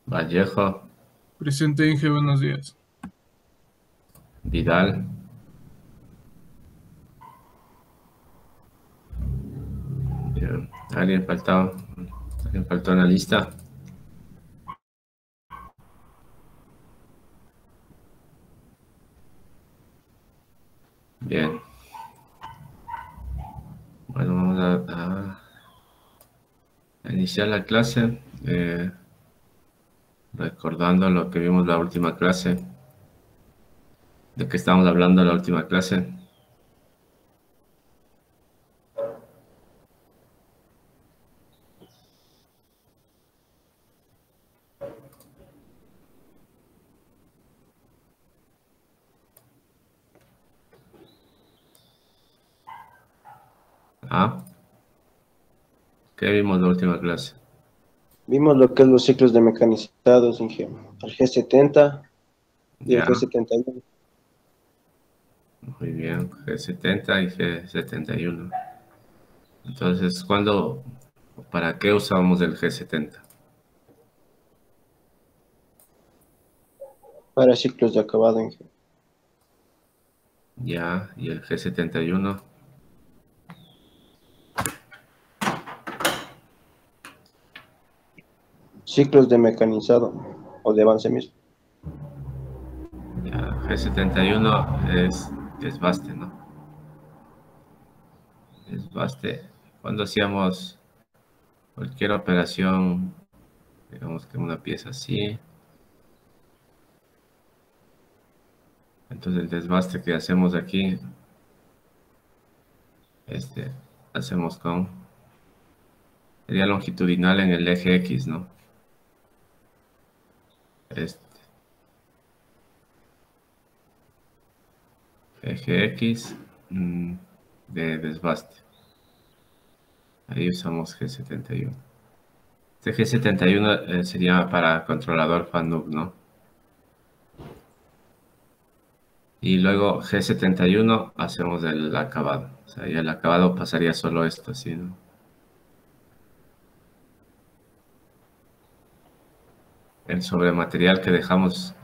Vallejo, Presente, Inge, buenos días. Vidal. Bien. ¿Alguien faltó? ¿Alguien faltó en la lista? Bien. Bueno, vamos a iniciar la clase recordando lo que vimos la última clase. ¿De qué estábamos hablando la última clase? Ah, ¿qué vimos la última clase? Vimos lo que es los ciclos de mecanizados, Inge. El G70 y el Ya, G71. muy bien. G70 y G71. Entonces, ¿para qué usábamos el G70? Para ciclos de acabado, Inge. Ya, y el G71. Ciclos de mecanizado o de avance mismo. Ya, G71 es desbaste, ¿no? Desbaste. Cuando hacíamos cualquier operación, digamos que una pieza así, entonces el desbaste que hacemos aquí, este, hacemos sería longitudinal en el eje X, ¿no? Este, eje X de desbaste. Ahí usamos G71. Este G71 sería para controlador FANUC, ¿no? Y luego G71 hacemos el acabado. O sea, y el acabado pasaría solo esto, así, ¿no? El sobrematerial que dejamos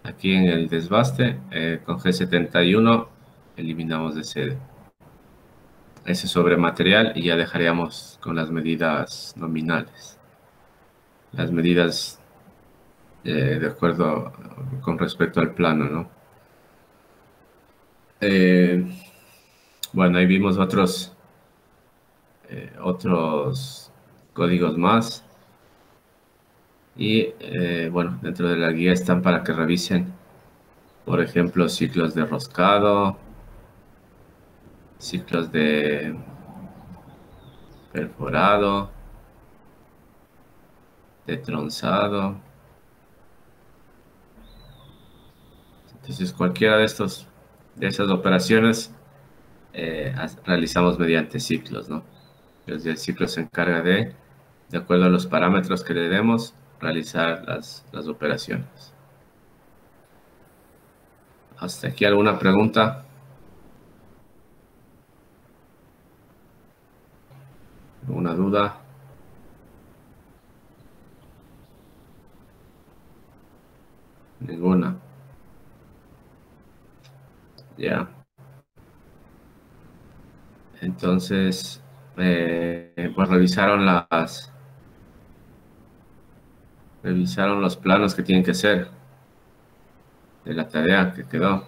aquí en el desbaste, con G71 eliminamos ese sobrematerial y ya dejaríamos con las medidas nominales. Las medidas de acuerdo con respecto al plano, ¿no? Eh, bueno, ahí vimos otros códigos más. Y bueno, dentro de la guía están para que revisen, por ejemplo, ciclos de roscado, ciclos de perforado, de tronzado. Entonces, cualquiera de esas operaciones realizamos mediante ciclos, ¿no? Entonces, el ciclo se encarga de acuerdo a los parámetros que le demos, realizar las operaciones. ¿Hasta aquí alguna pregunta? ¿Alguna duda? Ninguna. Ya. Entonces, pues revisaron los planos que tienen que hacer de la tarea que quedó.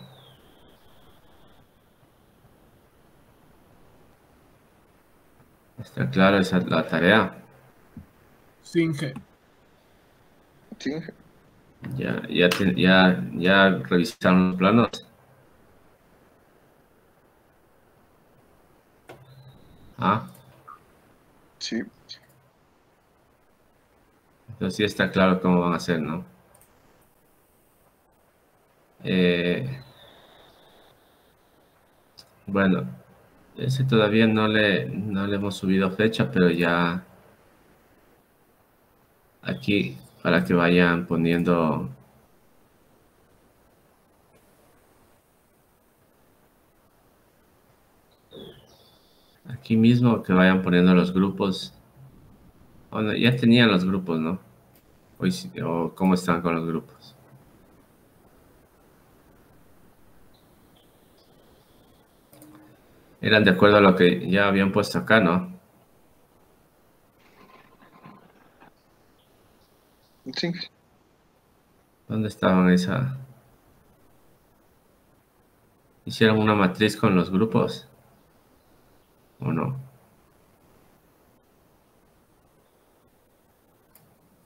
Está claro, esa es la tarea. Sí, Inge. Sí, Ya revisaron los planos. Ah, sí, entonces sí está claro cómo van a hacer, ¿no? Eh, bueno, ese todavía no le hemos subido fecha, pero ya aquí para que vayan poniendo aquí mismo, que vayan poniendo los grupos. Bueno, ya tenían los grupos, ¿no? o cómo están con los grupos. Eran de acuerdo a lo que ya habían puesto acá, ¿no? Sí. ¿Dónde estaban esa? ¿Hicieron una matriz con los grupos? ¿O no?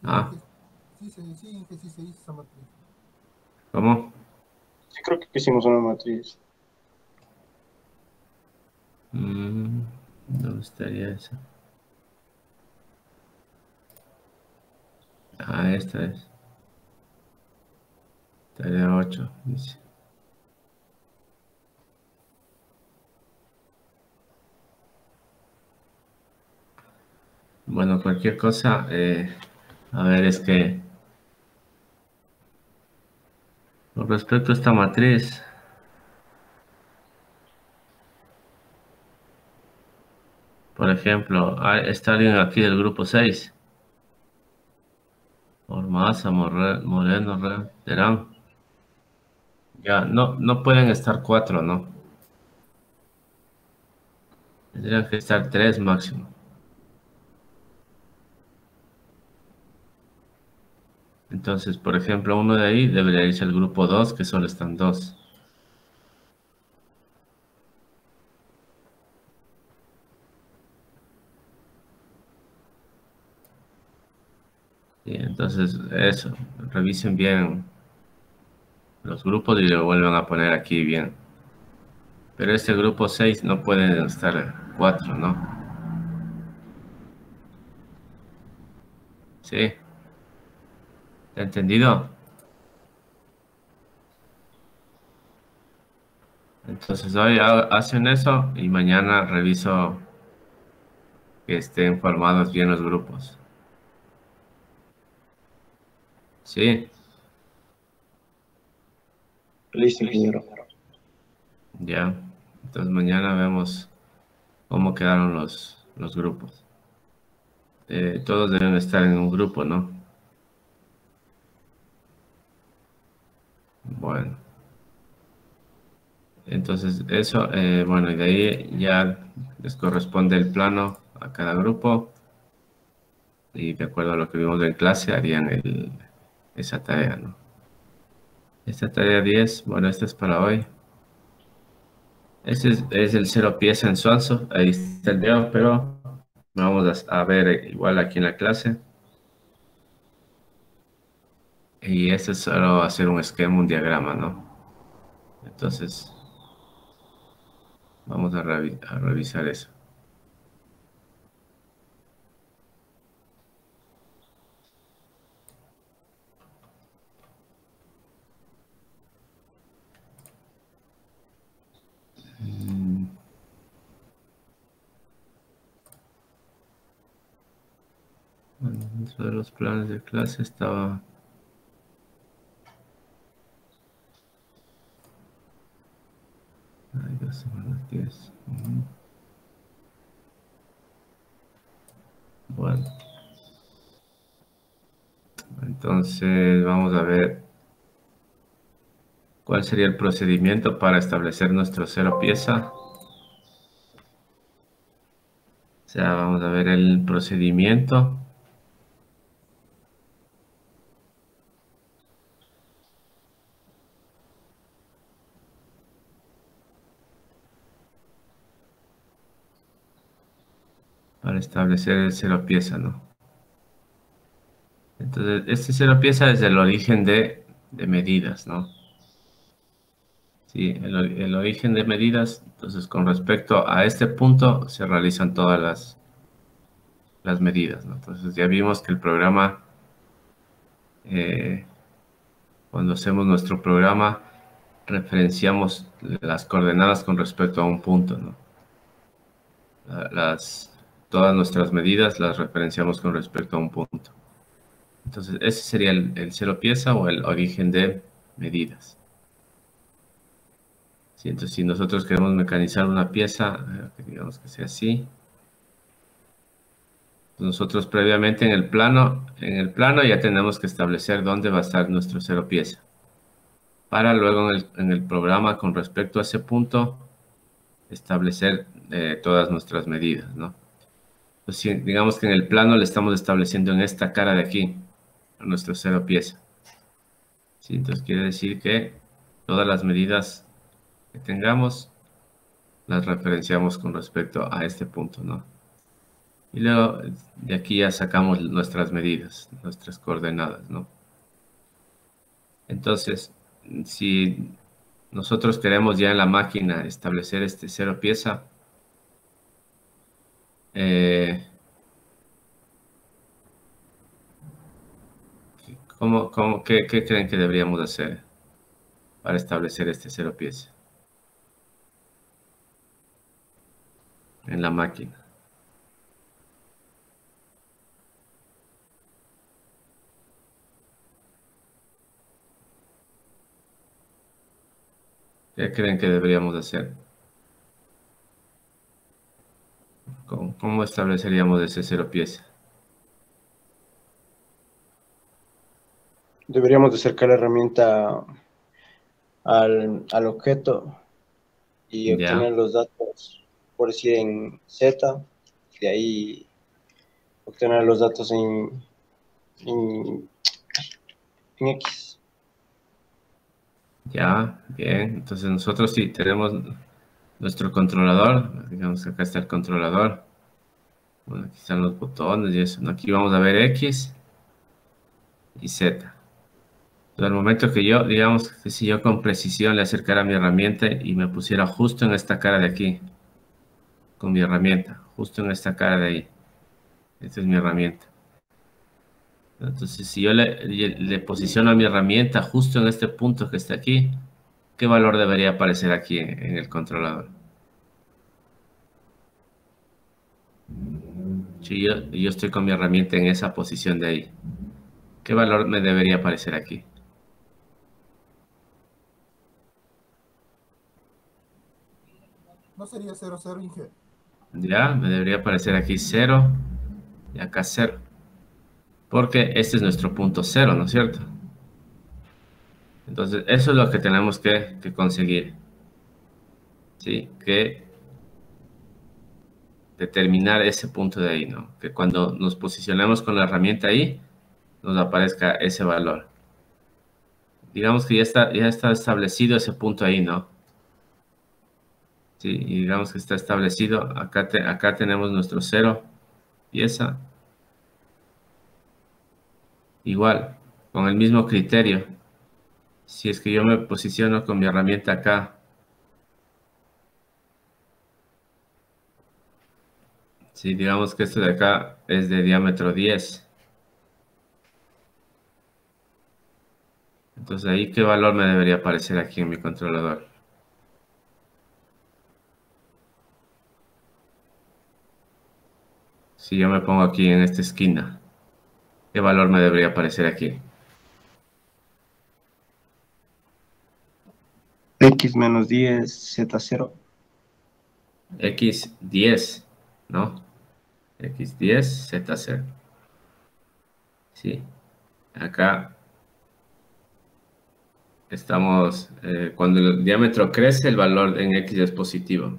Ah, Sí, que sí se hizo esa matriz. ¿cómo? Sí, creo que hicimos una matriz. ¿Dónde estaría eso? Ah, esta es. Tarea 8, dice. Bueno, cualquier cosa, a ver, es que con respecto a esta matriz, por ejemplo, está alguien aquí del grupo 6. Ormaza, Moreno, Terán. Ya, no pueden estar 4, ¿no? Tendrían que estar 3 máximo. Entonces, por ejemplo, uno de ahí debería irse al grupo 2, que solo están 2. Y entonces, eso, revisen bien los grupos y lo vuelvan a poner aquí bien. Pero este grupo 6 no pueden estar 4, ¿no? ¿Sí? ¿Te ha entendido? Entonces hoy hacen eso y mañana reviso que estén formados bien los grupos. ¿Sí? Listo, ingeniero. Ya. Entonces mañana vemos cómo quedaron los grupos. Todos deben estar en un grupo, ¿no? Bueno. Entonces eso, bueno, y de ahí ya les corresponde el plano a cada grupo y de acuerdo a lo que vimos en clase harían esa tarea, ¿no? Esta tarea 10, bueno, esta es para hoy. Este es el cero pieza en Swanson, ahí está el video, pero vamos a ver igual aquí en la clase. Y este es solo hacer un esquema, un diagrama, ¿no? Entonces, vamos a revisar eso. Bueno, dentro de los planes de clase estaba... Ay, 2 semanas 10. Bueno, entonces vamos a ver cuál sería el procedimiento para establecer nuestro cero pieza. O sea, vamos a ver el procedimiento. Para establecer el cero pieza, ¿no? Entonces, este cero pieza es el origen de medidas, ¿no? Sí, el origen de medidas. Entonces, con respecto a este punto, se realizan todas las medidas, ¿no? Entonces, ya vimos que el programa, cuando hacemos nuestro programa, referenciamos las coordenadas con respecto a un punto, ¿no? Todas nuestras medidas las referenciamos con respecto a un punto. Entonces, ese sería el cero pieza o el origen de medidas. Sí, entonces, si nosotros queremos mecanizar una pieza, digamos que sea así. Nosotros previamente en el plano ya tenemos que establecer dónde va a estar nuestro cero pieza. Para luego en el programa con respecto a ese punto establecer todas nuestras medidas, ¿no? Pues si, digamos que en el plano le estamos estableciendo en esta cara de aquí a nuestro cero pieza. ¿Sí? Entonces quiere decir que todas las medidas que tengamos las referenciamos con respecto a este punto, ¿no? Y luego de aquí ya sacamos nuestras medidas, nuestras coordenadas, ¿no? Entonces, si nosotros queremos ya en la máquina establecer este cero pieza, ¿qué creen que deberíamos hacer para establecer este cero pieza en la máquina? ¿Qué creen que deberíamos hacer? ¿Cómo estableceríamos ese cero pieza? Deberíamos de acercar la herramienta al objeto y Ya, obtener los datos, por decir en Z, de ahí obtener los datos en, en X. ya, bien. Entonces nosotros sí tenemos nuestro controlador. Digamos que acá está el controlador. Bueno, aquí están los botones y eso, ¿no? Aquí vamos a ver X y Z. Entonces, al momento que yo, digamos, que si yo con precisión le acercara mi herramienta y me pusiera justo en esta cara de aquí, con mi herramienta, justo en esta cara de ahí. Esta es mi herramienta. Entonces, si yo le posiciono a mi herramienta justo en este punto que está aquí, ¿qué valor debería aparecer aquí en el controlador? Si yo estoy con mi herramienta en esa posición de ahí, ¿qué valor me debería aparecer aquí? No sería 00, Inge. Ya, me debería aparecer aquí 0 y acá 0. Porque este es nuestro punto 0, ¿no es cierto? Entonces, eso es lo que tenemos que conseguir. ¿Sí? Que determinar ese punto de ahí, ¿no? Que cuando nos posicionemos con la herramienta ahí, nos aparezca ese valor. Digamos que ya está establecido ese punto ahí, ¿no? Sí, y digamos que está establecido. Acá tenemos nuestro cero pieza. Igual, con el mismo criterio. Si es que yo me posiciono con mi herramienta acá, si digamos que esto de acá es de diámetro 10, entonces ahí qué valor me debería aparecer aquí en mi controlador. Si yo me pongo aquí en esta esquina, ¿qué valor me debería aparecer aquí? X menos 10, Z0. X10, ¿no? X10, Z0. Sí, acá estamos, cuando el diámetro crece, el valor en X es positivo.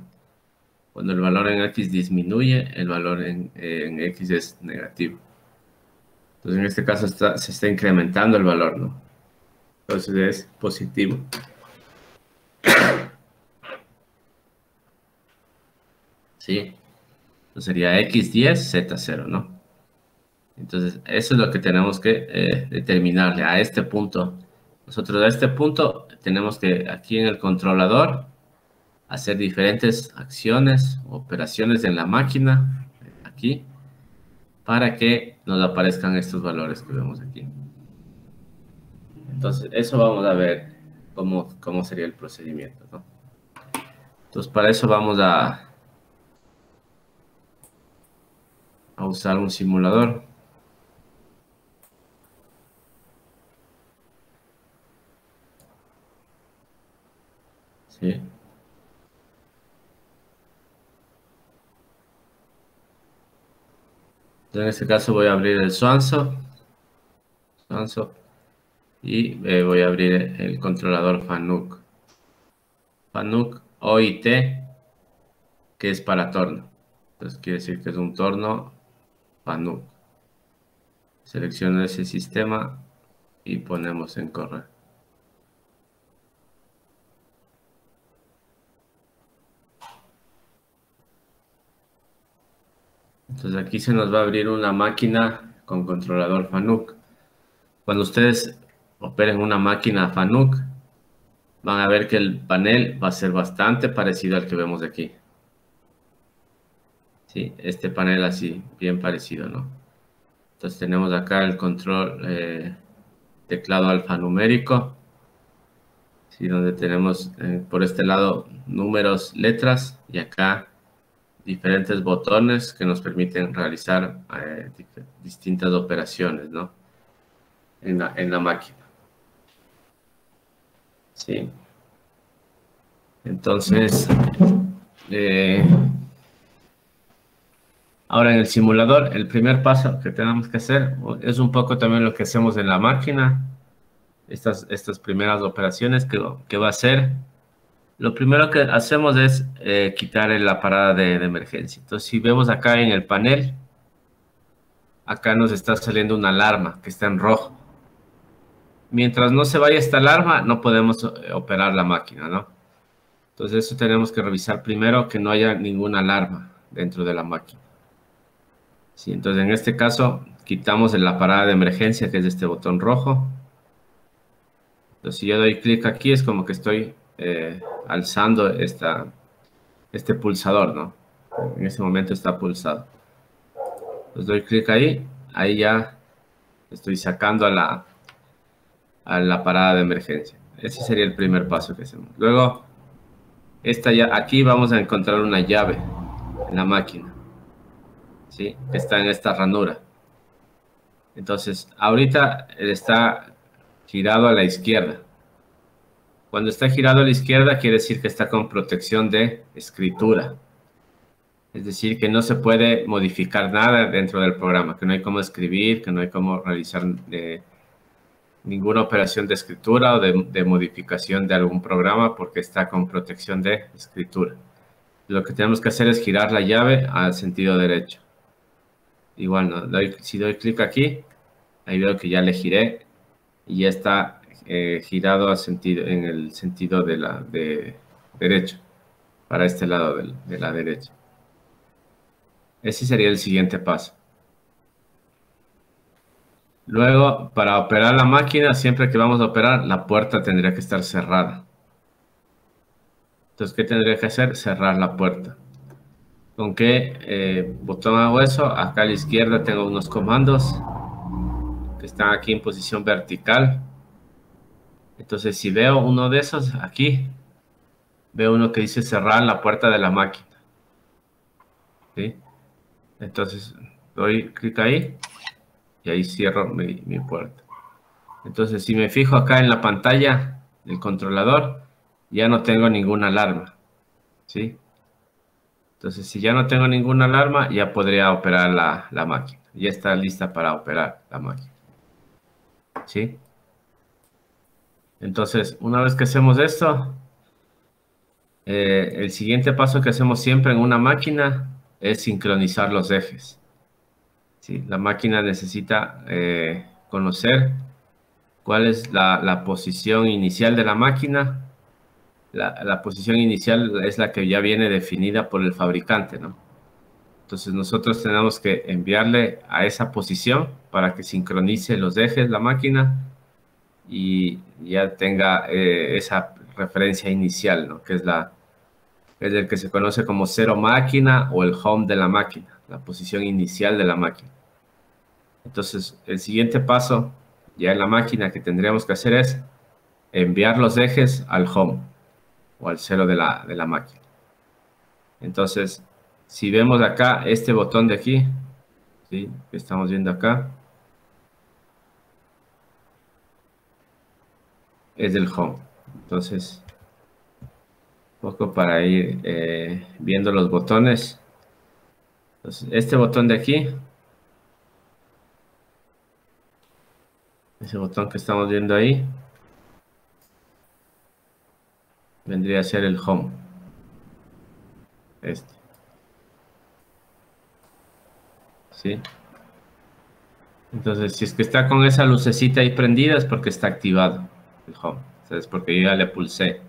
Cuando el valor en X disminuye, el valor en X es negativo. Entonces, en este caso se está incrementando el valor, ¿no? Entonces es positivo. Sí. Entonces sería X10, Z0, ¿no? Entonces, eso es lo que tenemos que determinarle a este punto. Nosotros a este punto tenemos que aquí en el controlador hacer diferentes acciones, operaciones en la máquina, aquí, para que nos aparezcan estos valores que vemos aquí. Entonces, eso vamos a ver cómo sería el procedimiento, ¿no? Entonces, para eso vamos a usar un simulador. ¿Sí? En este caso voy a abrir el Swanson y voy a abrir el controlador Fanuc. Fanuc OIT, que es para torno. Entonces quiere decir que es un torno Fanuc. Selecciono ese sistema y ponemos en correr. Entonces aquí se nos va a abrir una máquina con controlador Fanuc. Cuando ustedes operen una máquina Fanuc, van a ver que el panel va a ser bastante parecido al que vemos aquí. Sí, este panel así, bien parecido, ¿no? Entonces tenemos acá el control teclado alfanumérico, ¿sí? Donde tenemos por este lado números, letras, y acá diferentes botones que nos permiten realizar distintas operaciones, ¿no? En la máquina. Sí. Entonces, ahora en el simulador, el primer paso que tenemos que hacer es un poco también lo que hacemos en la máquina. Estas primeras operaciones que va a hacer. Lo primero que hacemos es quitar la parada de emergencia. Entonces, si vemos acá en el panel, acá nos está saliendo una alarma que está en rojo. Mientras no se vaya esta alarma, no podemos operar la máquina, ¿no? Entonces, eso tenemos que revisar primero, que no haya ninguna alarma dentro de la máquina. Sí, entonces, en este caso, quitamos la parada de emergencia, que es este botón rojo. Entonces, si yo doy clic aquí, es como que estoy alzando este pulsador, ¿no? En este momento está pulsado. Entonces doy clic ahí ya estoy sacando a la parada de emergencia. Ese sería el primer paso que hacemos. Luego, aquí vamos a encontrar una llave en la máquina, ¿sí? Que está en esta ranura. Entonces, ahorita está girado a la izquierda. Cuando está girado a la izquierda, quiere decir que está con protección de escritura. Es decir, que no se puede modificar nada dentro del programa, que no hay cómo escribir, que no hay cómo realizar ninguna operación de escritura o de modificación de algún programa porque está con protección de escritura. Lo que tenemos que hacer es girar la llave al sentido derecho. Igual, ¿no? Si doy clic aquí, ahí veo que ya le giré y ya está girado en el sentido de derecho, para este lado de la derecha. Ese sería el siguiente paso. Luego, para operar la máquina, siempre que vamos a operar, la puerta tendría que estar cerrada. Entonces, ¿qué tendría que hacer? Cerrar la puerta. ¿Con qué botón hago eso? Acá a la izquierda tengo unos comandos que están aquí en posición vertical. Entonces, si veo uno de esos aquí, veo uno que dice cerrar la puerta de la máquina. ¿Sí? Entonces, doy clic ahí y ahí cierro mi puerta. Entonces, si me fijo acá en la pantalla del controlador, ya no tengo ninguna alarma, ¿sí? Entonces, si ya no tengo ninguna alarma, ya podría operar la máquina. Ya está lista para operar la máquina, ¿sí? Entonces, una vez que hacemos esto, el siguiente paso que hacemos siempre en una máquina es sincronizar los ejes. ¿Sí? La máquina necesita conocer cuál es la posición inicial de la máquina. La posición inicial es la que ya viene definida por el fabricante, ¿no? Entonces nosotros tenemos que enviarle a esa posición para que sincronice los ejes la máquina y ya tenga esa referencia inicial, ¿no? Que es el que se conoce como cero máquina o el home de la máquina, la posición inicial de la máquina. Entonces, el siguiente paso ya en la máquina que tendríamos que hacer es enviar los ejes al home o al cero de la máquina. Entonces, si vemos acá este botón de aquí, ¿sí? Que estamos viendo acá, es del home. Entonces, un poco para ir viendo los botones. Entonces, este botón de aquí Ese botón que estamos viendo ahí vendría a ser el home. Este. ¿Sí? Entonces, si es que está con esa lucecita ahí prendida es porque está activado el home. O sea, es porque yo ya le pulsé.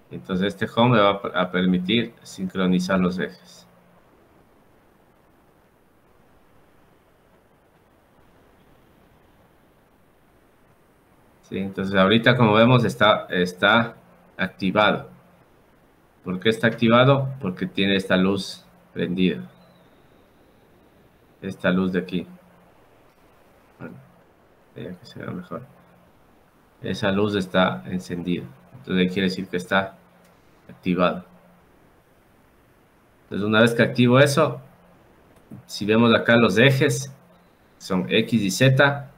Entonces este home me va a permitir sincronizar los ejes. ¿Sí? Entonces ahorita, como vemos, está activado. ¿Por qué está activado? Porque tiene esta luz prendida. Esta luz de aquí. Bueno, que se vea mejor. Esa luz está encendida. Entonces quiere decir que está activado. Entonces una vez que activo eso, si vemos acá los ejes, son X y Z,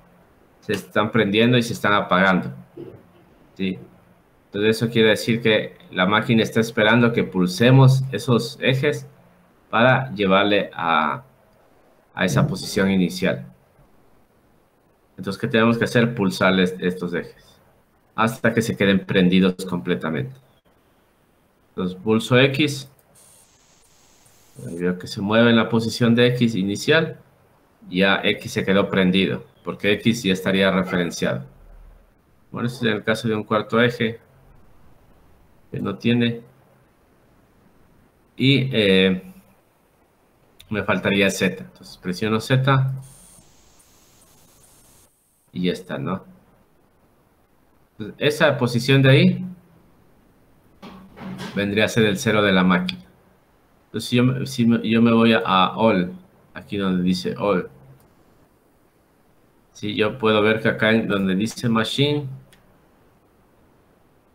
se están prendiendo y se están apagando. ¿Sí? Entonces eso quiere decir que la máquina está esperando que pulsemos esos ejes para llevarle a esa posición inicial. Entonces, ¿qué tenemos que hacer? Pulsarles estos ejes hasta que se queden prendidos completamente. Entonces, pulso X. Veo que se mueve en la posición de X inicial. Ya X se quedó prendido, porque X ya estaría referenciado. Bueno, este es el caso de un cuarto eje que no tiene. Y me faltaría Z. Entonces presiono Z y ya está, ¿no? Entonces, esa posición de ahí vendría a ser el 0 de la máquina. Entonces si yo me voy a All, aquí donde dice All, sí, yo puedo ver que acá en donde dice Machine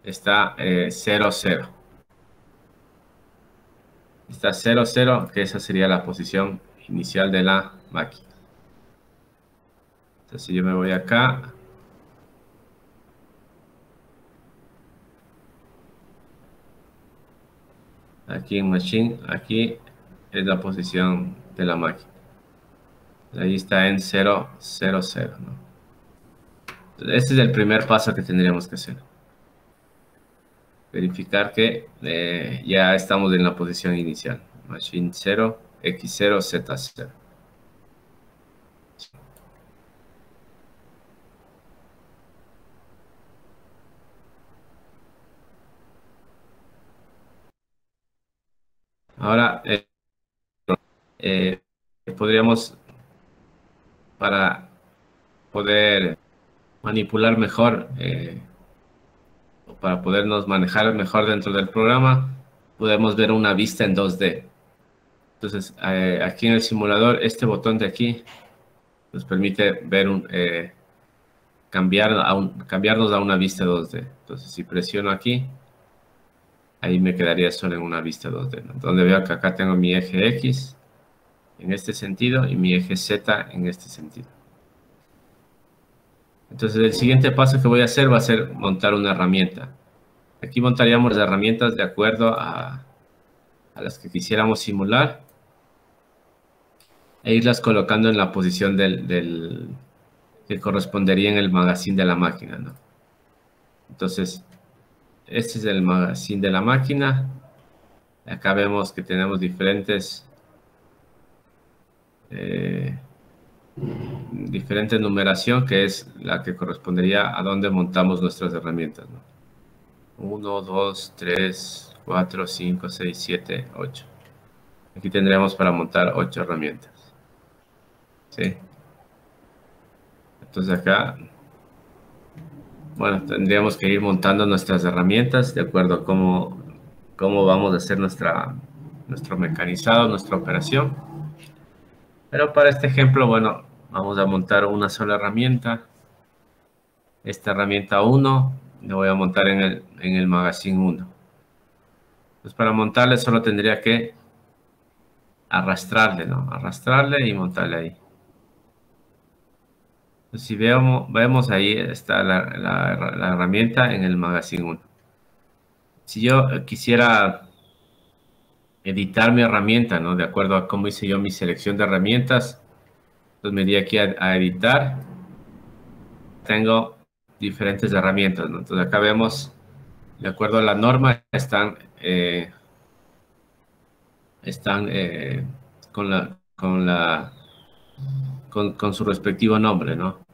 está 0, 0. Está 0, 0, que esa sería la posición inicial de la máquina. Entonces si yo me voy acá, aquí en Machine, aquí es la posición de la máquina. Ahí está en 0, 0, 0, ¿no? Entonces, este es el primer paso que tendríamos que hacer. Verificar que ya estamos en la posición inicial. Machine 0, X0, Z0. Ahora, podríamos, para poder manipular mejor, para podernos manejar mejor dentro del programa, podemos ver una vista en 2D. Entonces, aquí en el simulador, este botón de aquí nos permite ver cambiarnos a una vista 2D. Entonces, si presiono aquí, ahí me quedaría solo en una vista 2D, ¿no? Donde veo que acá tengo mi eje X en este sentido y mi eje Z en este sentido. Entonces, el siguiente paso que voy a hacer va a ser montar una herramienta. Aquí montaríamos las herramientas de acuerdo a las que quisiéramos simular e irlas colocando en la posición que correspondería en el magazine de la máquina, ¿no? Entonces, este es el magazine de la máquina. Acá vemos que tenemos diferentes numeración, que es la que correspondería a donde montamos nuestras herramientas, ¿no? 1, 2, 3, 4, 5, 6, 7, 8. Aquí tendríamos para montar 8 herramientas. ¿Sí? Entonces acá, bueno, tendríamos que ir montando nuestras herramientas de acuerdo a cómo vamos a hacer nuestro mecanizado, nuestra operación. Pero para este ejemplo, bueno, vamos a montar una sola herramienta. Esta herramienta 1 la voy a montar en el magazine 1. Entonces para montarle solo tendría que arrastrarle, ¿no? Arrastrarle y montarle ahí. Entonces, si vemos ahí está la herramienta en el magazine 1. Si yo quisiera editar mi herramienta, ¿no? De acuerdo a cómo hice yo mi selección de herramientas, entonces me iría aquí a editar tengo diferentes herramientas, ¿no? Entonces acá vemos, de acuerdo a la norma, están con su respectivo nombre, ¿no?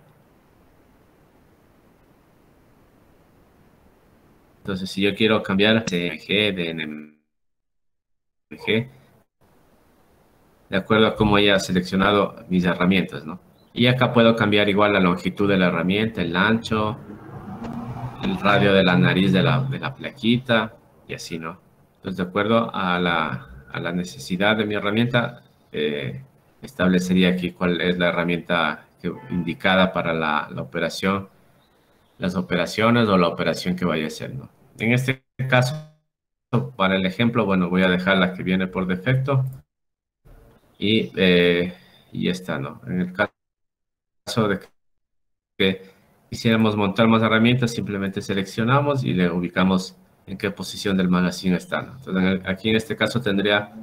Entonces, si yo quiero cambiar de DNG, de NMG, de acuerdo a cómo haya seleccionado mis herramientas, ¿no? Y acá puedo cambiar igual la longitud de la herramienta, el ancho, el radio de la nariz de la plaquita y así, ¿no? Entonces, de acuerdo a la necesidad de mi herramienta, establecería aquí cuál es la herramienta indicada para la operación, las operaciones o la operación que vaya a hacer, ¿no? En este caso, para el ejemplo, bueno, voy a dejar la que viene por defecto y esta, ¿no? En el caso de que quisiéramos montar más herramientas, simplemente seleccionamos y le ubicamos en qué posición del magazine está, ¿no? Entonces, aquí en este caso tendría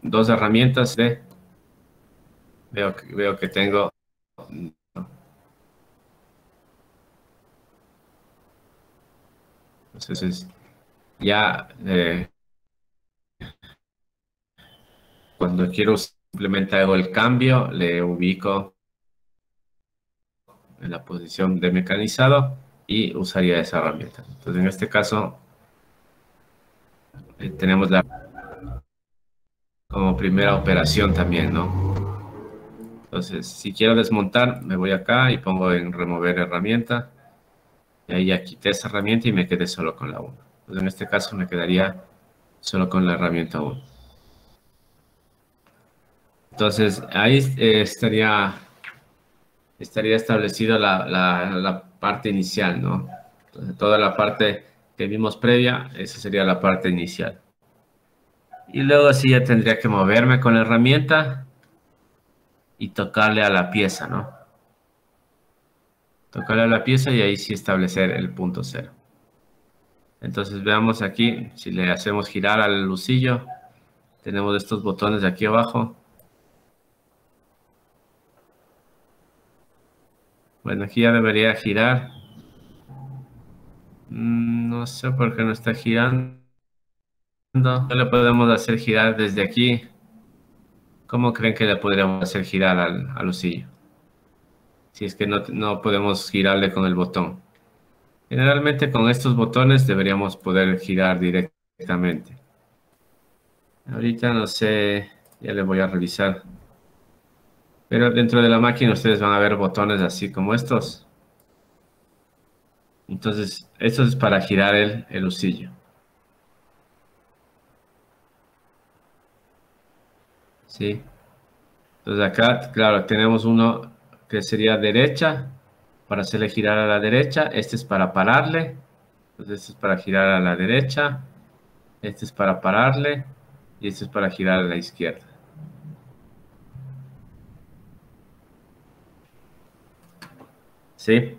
dos herramientas de... Veo que tengo... Entonces, ya cuando quiero simplemente hago el cambio, le ubico en la posición de mecanizado y usaría esa herramienta. Entonces, en este caso, tenemos como primera operación también, ¿no? Entonces, si quiero desmontar, me voy acá y pongo en remover herramienta. Y ahí ya quité esa herramienta y me quedé solo con la 1. Entonces, en este caso me quedaría solo con la herramienta 1. Entonces, ahí estaría establecida la parte inicial, ¿no? Entonces, toda la parte que vimos previa, esa sería la parte inicial. Y luego sí ya tendría que moverme con la herramienta y tocarle a la pieza, ¿no? Tocarle a la pieza y ahí sí establecer el punto 0. Entonces veamos aquí, si le hacemos girar al lucillo, tenemos estos botones de aquí abajo. Bueno, aquí ya debería girar. No sé por qué no está girando. No le podemos hacer girar desde aquí. ¿Cómo creen que le podríamos hacer girar al lucillo? Si es que no podemos girarle con el botón. Generalmente con estos botones deberíamos poder girar directamente. Ahorita no sé, ya le voy a revisar. Pero dentro de la máquina ustedes van a ver botones así como estos. Entonces, esto es para girar el lucillo. ¿Sí? Entonces acá, claro, tenemos uno que sería derecha, para hacerle girar a la derecha. Este es para pararle. Entonces, este es para girar a la derecha. Este es para pararle. Y este es para girar a la izquierda. ¿Sí?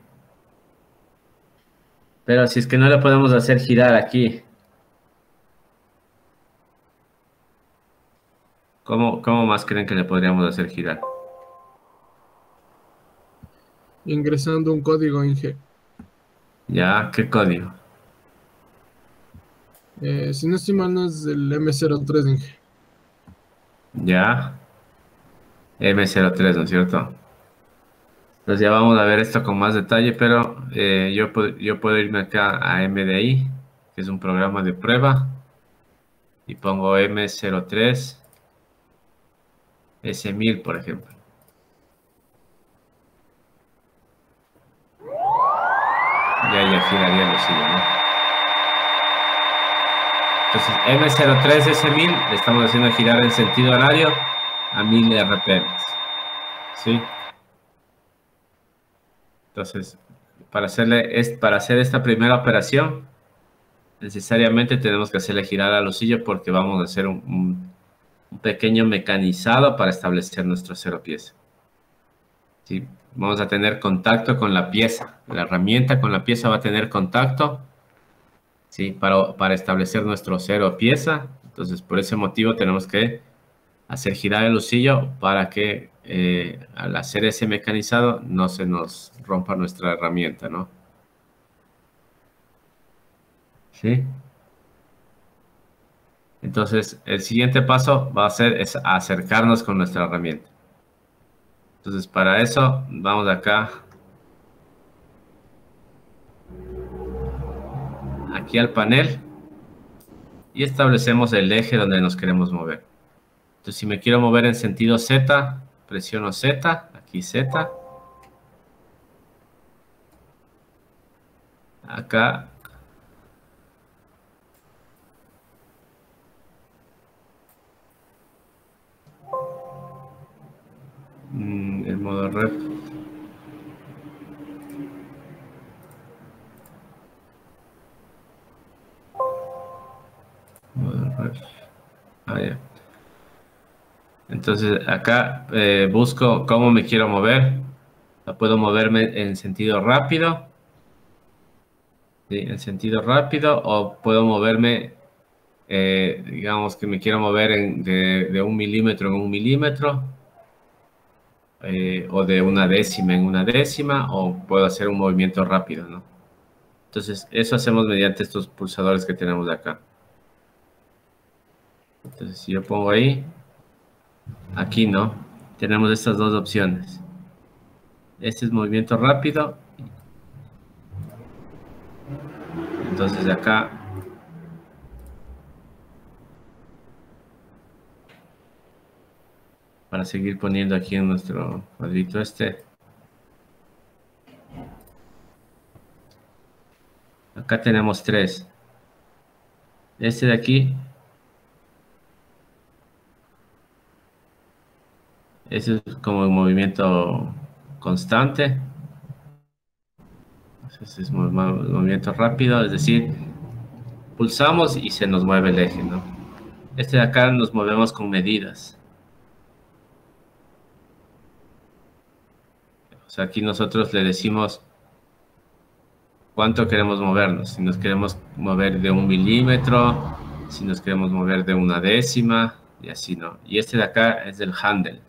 Pero si es que no le podemos hacer girar aquí, ¿cómo más creen que le podríamos hacer girar? Ingresando un código Inge. ¿Ya? ¿Qué código? Si no estoy mal, no es el M03 Inge. ¿Ya? M03, ¿no es cierto? Entonces ya vamos a ver esto con más detalle, pero yo puedo irme acá a MDI, que es un programa de prueba, y pongo M03 S1000, por ejemplo. Ya giraría el lucillo, ¿no? Entonces, M03 S1000 le estamos haciendo girar en sentido horario a 1000 RPM. ¿Sí? Entonces, para hacer esta primera operación, necesariamente tenemos que hacerle girar al lucillo porque vamos a hacer un pequeño mecanizado para establecer nuestro 0 pieza. ¿Sí? Vamos a tener contacto con la pieza. La herramienta con la pieza va a tener contacto, ¿sí? Para establecer nuestro 0 pieza. Entonces, por ese motivo tenemos que hacer girar el husillo para que al hacer ese mecanizado no se nos rompa nuestra herramienta, ¿no? ¿Sí? Entonces, el siguiente paso va a ser es acercarnos con nuestra herramienta. Entonces, para eso, vamos acá. Aquí al panel. Y establecemos el eje donde nos queremos mover. Entonces, si me quiero mover en sentido Z, presiono Z, aquí Z. Acá. El modo ref. Modo ref. Ya. Entonces acá busco cómo me quiero mover. Puedo moverme en sentido rápido. ¿Sí? En sentido rápido, o puedo moverme, digamos que me quiero mover de 1 milímetro en 1 milímetro, o de 1/10 en 1/10, o puedo hacer un movimiento rápido, ¿no? Entonces, eso hacemos mediante estos pulsadores que tenemos de acá. Entonces, si yo pongo ahí, aquí no, tenemos estas dos opciones. Este es movimiento rápido. Entonces, de acá para seguir poniendo aquí en nuestro cuadrito este. Acá tenemos 3. Este de aquí. Ese es como un movimiento constante. Ese es movimiento rápido, es decir, pulsamos y se nos mueve el eje, ¿no? Este de acá nos movemos con medidas. O sea, aquí nosotros le decimos cuánto queremos movernos. Si nos queremos mover de 1 milímetro, si nos queremos mover de 1/10, y así, ¿no? Y este de acá es el handle.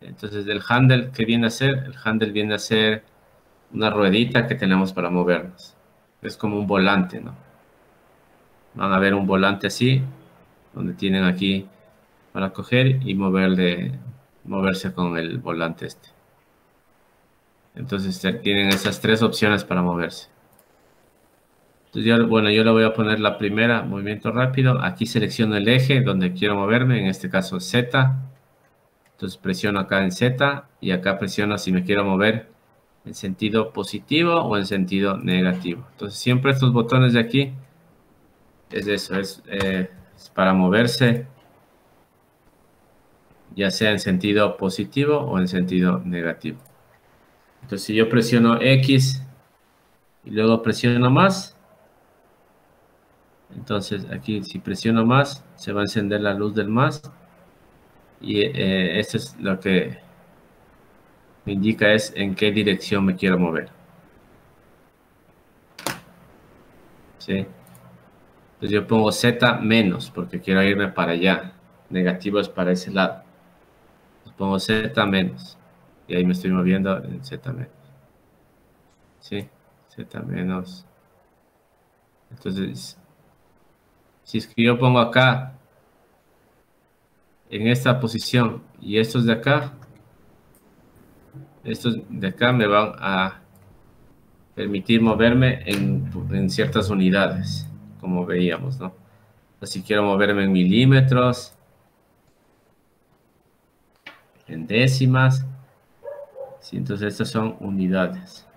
Entonces, del handle, ¿qué viene a ser? El handle viene a ser una ruedita que tenemos para movernos. Es como un volante, ¿no? Van a ver un volante así, donde tienen aquí para coger y moverse con el volante este. Entonces tienen esas 3 opciones para moverse. Entonces yo le voy a poner la primera, movimiento rápido. Aquí selecciono el eje donde quiero moverme, en este caso Z. Entonces presiono acá en Z y acá presiono si me quiero mover en sentido positivo o en sentido negativo. Entonces siempre estos botones de aquí es eso, es para moverse, ya sea en sentido positivo o en sentido negativo. Entonces si yo presiono X y luego presiono más, entonces aquí si presiono más se va a encender la luz del más, y esto es lo que me indica es en qué dirección me quiero mover. ¿Sí? Entonces yo pongo Z menos porque quiero irme para allá. Negativo es para ese lado. Entonces pongo Z menos. Y ahí me estoy moviendo en Z menos. ¿Sí? Z menos. Entonces, si es que yo pongo acá, en esta posición, y estos de acá me van a permitir moverme en ciertas unidades, como veíamos, ¿no? Si quiero moverme en milímetros, en décimas, ¿sí? Entonces estas son unidades.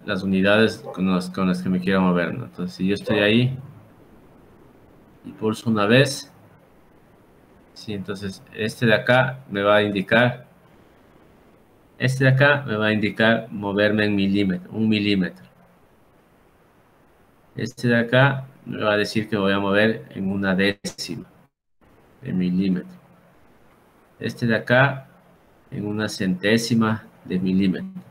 Las unidades con las que me quiero mover, ¿no? Entonces si yo estoy ahí y pulso una vez, ¿sí? Entonces este de acá me va a indicar, moverme en milímetro, 1 milímetro. Este de acá me va a decir que voy a mover en 1/10 de milímetro. Este de acá en 1/100 de milímetro.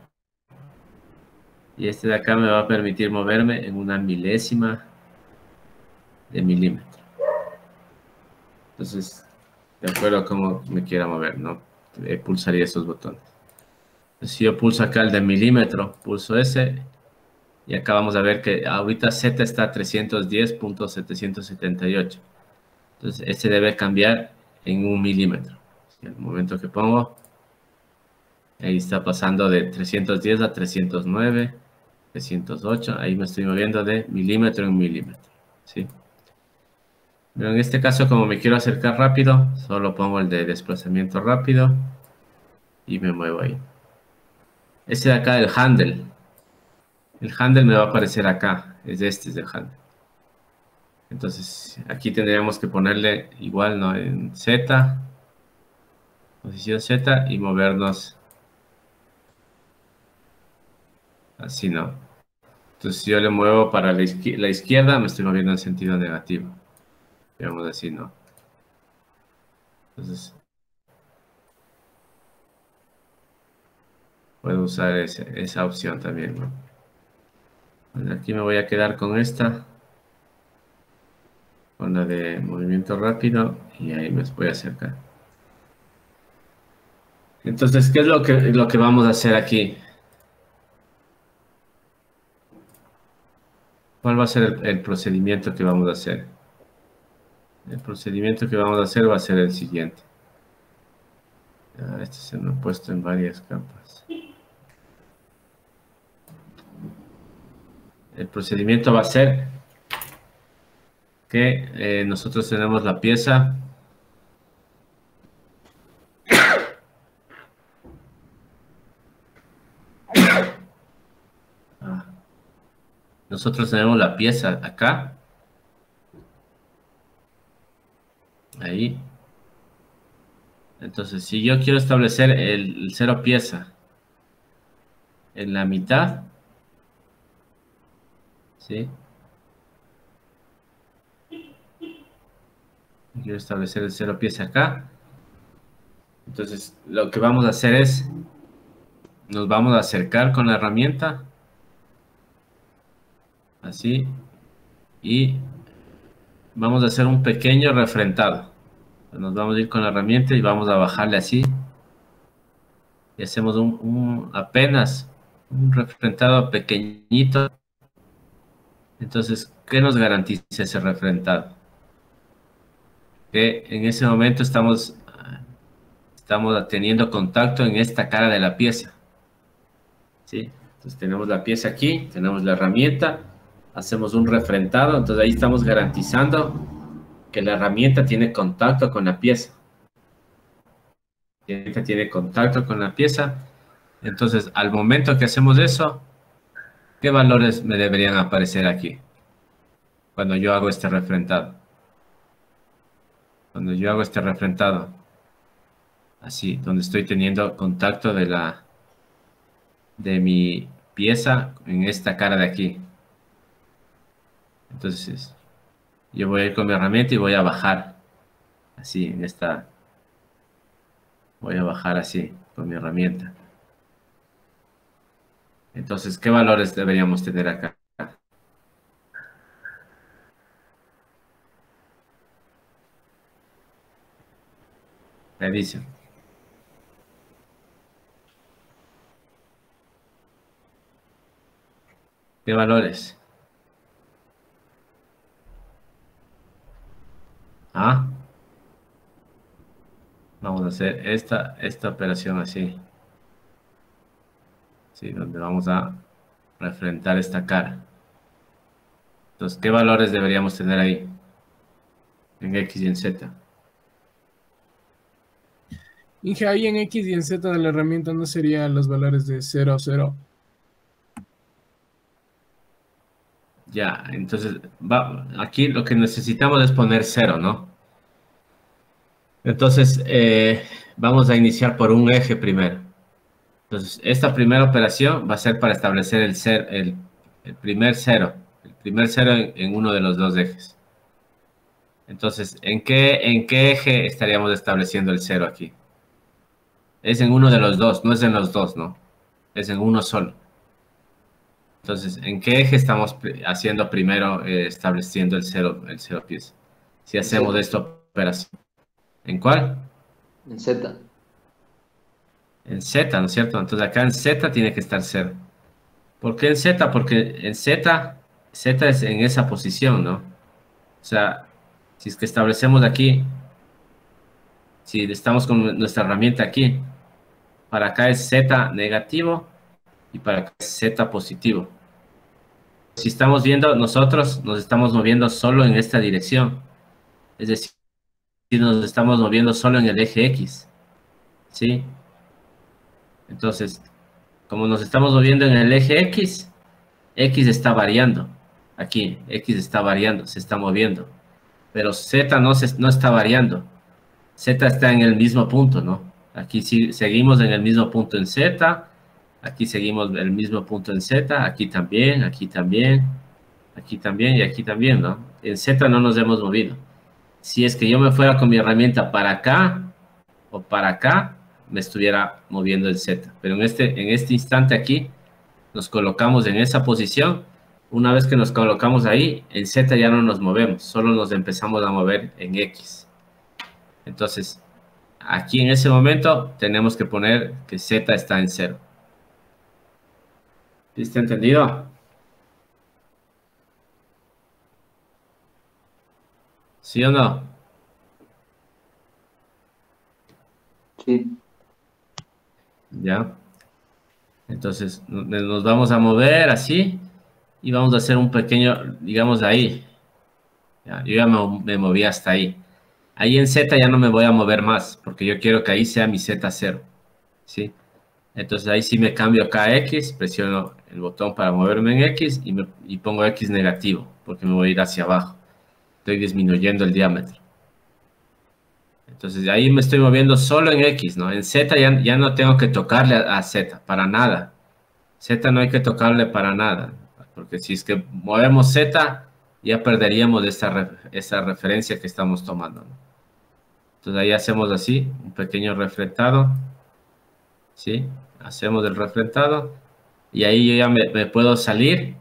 Y este de acá me va a permitir moverme en 1 milésima de milímetro. Entonces, de acuerdo a cómo me quiera mover, ¿no? Pulsaría esos botones. Entonces, si yo pulso acá el de milímetro, pulso ese, y acá vamos a ver que ahorita Z está a 310.778. Entonces, este debe cambiar en 1 milímetro. En el momento que pongo, ahí está pasando de 310 a 309, 308. Ahí me estoy moviendo de milímetro en milímetro, ¿sí? Pero en este caso, como me quiero acercar rápido, solo pongo el de desplazamiento rápido y me muevo ahí. Este de acá, el handle. El handle me va a aparecer acá. Es el handle. Entonces, aquí tendríamos que ponerle igual, ¿no? En Z, posición Z, y movernos así, ¿no? Entonces, si yo le muevo para la izquierda, me estoy moviendo en sentido negativo. Digamos así, ¿no? Entonces, puedo usar esa opción también, ¿no? Bueno, aquí me voy a quedar con esta, con la de movimiento rápido, y ahí me voy a acercar. Entonces, ¿qué es lo que vamos a hacer aquí? ¿Cuál va a ser el procedimiento que vamos a hacer? El procedimiento que vamos a hacer va a ser el siguiente. Este se me ha puesto en varias capas. El procedimiento va a ser que nosotros tenemos la pieza. Nosotros tenemos la pieza acá. Ahí. Entonces, si yo quiero establecer el 0 pieza en la mitad, ¿sí? Quiero establecer el 0 pieza acá. Entonces, lo que vamos a hacer es, nos vamos a acercar con la herramienta, así, y vamos a hacer un pequeño refrentado. Nos vamos a ir con la herramienta y vamos a bajarle así. Y hacemos apenas un refrentado pequeñito. Entonces, ¿qué nos garantiza ese refrentado? Que en ese momento estamos teniendo contacto en esta cara de la pieza. ¿Sí? Entonces tenemos la pieza aquí, tenemos la herramienta, hacemos un refrentado, entonces ahí estamos garantizando que la herramienta tiene contacto con la pieza. La herramienta tiene contacto con la pieza. Entonces, al momento que hacemos eso, ¿qué valores me deberían aparecer aquí? Cuando yo hago este refrentado. Cuando yo hago este refrentado, así, donde estoy teniendo contacto de mi pieza en esta cara de aquí. Entonces, yo voy a ir con mi herramienta y voy a bajar, así, voy a bajar así, con mi herramienta. Entonces, ¿qué valores deberíamos tener acá? Me dicen. ¿Qué valores? ¿Ah? Vamos a hacer esta operación así. Sí, donde vamos a refrentar esta cara. Entonces, ¿qué valores deberíamos tener ahí? En X y en Z. Inge, ahí en X y en Z de la herramienta no serían los valores de 0, 0. Ya, entonces, aquí lo que necesitamos es poner 0, ¿no? Entonces, vamos a iniciar por un eje primero. Entonces, esta primera operación va a ser para establecer el primer 0. El primer 0 en uno de los dos ejes. Entonces, ¿en qué eje estaríamos estableciendo el 0 aquí? Es en uno de los dos, no es en los dos, ¿no? Es en uno solo. Entonces, ¿en qué eje estamos haciendo primero, estableciendo el 0 pieza? Si hacemos esta operación. ¿En cuál? En Z. En Z, ¿no es cierto? Entonces acá en Z tiene que estar 0. ¿Por qué en Z? Porque en Z, Z es en esa posición, ¿no? O sea, si es que establecemos aquí, si estamos con nuestra herramienta aquí, para acá es Z negativo y para acá es Z positivo. Si estamos viendo, nosotros nos estamos moviendo solo en esta dirección. Es decir, nos estamos moviendo solo en el eje X. ¿Sí? Entonces, como nos estamos moviendo en el eje X, X está variando. Aquí, X está variando, se está moviendo. Pero Z no está variando. Z está en el mismo punto, ¿no? Aquí sí, seguimos en el mismo punto en Z. Aquí seguimos en el mismo punto en Z. Aquí también, aquí también. Aquí también y aquí también, ¿no? En Z no nos hemos movido. Si es que yo me fuera con mi herramienta para acá o para acá, me estuviera moviendo en Z. Pero en este instante aquí, nos colocamos en esa posición. Una vez que nos colocamos ahí, en Z ya no nos movemos, solo nos empezamos a mover en X. Entonces, aquí en ese momento tenemos que poner que Z está en 0. ¿Está entendido? ¿Sí o no? Sí. Ya. Entonces, nos vamos a mover así y vamos a hacer un pequeño, digamos, ahí. Ya, yo ya me moví hasta ahí. Ahí en Z ya no me voy a mover más, porque yo quiero que ahí sea mi Z 0. ¿Sí? Entonces ahí sí me cambio acá a X, presiono el botón para moverme en X y pongo X negativo, porque me voy a ir hacia abajo. Estoy disminuyendo el diámetro. Entonces ahí me estoy moviendo solo en X, ¿no? En Z ya no tengo que tocarle a Z, para nada. Z no hay que tocarle para nada, porque si es que movemos Z, ya perderíamos esa referencia que estamos tomando, ¿no? Entonces ahí hacemos así, un pequeño reflectado, ¿sí? Hacemos el reflectado y ahí yo ya me puedo salir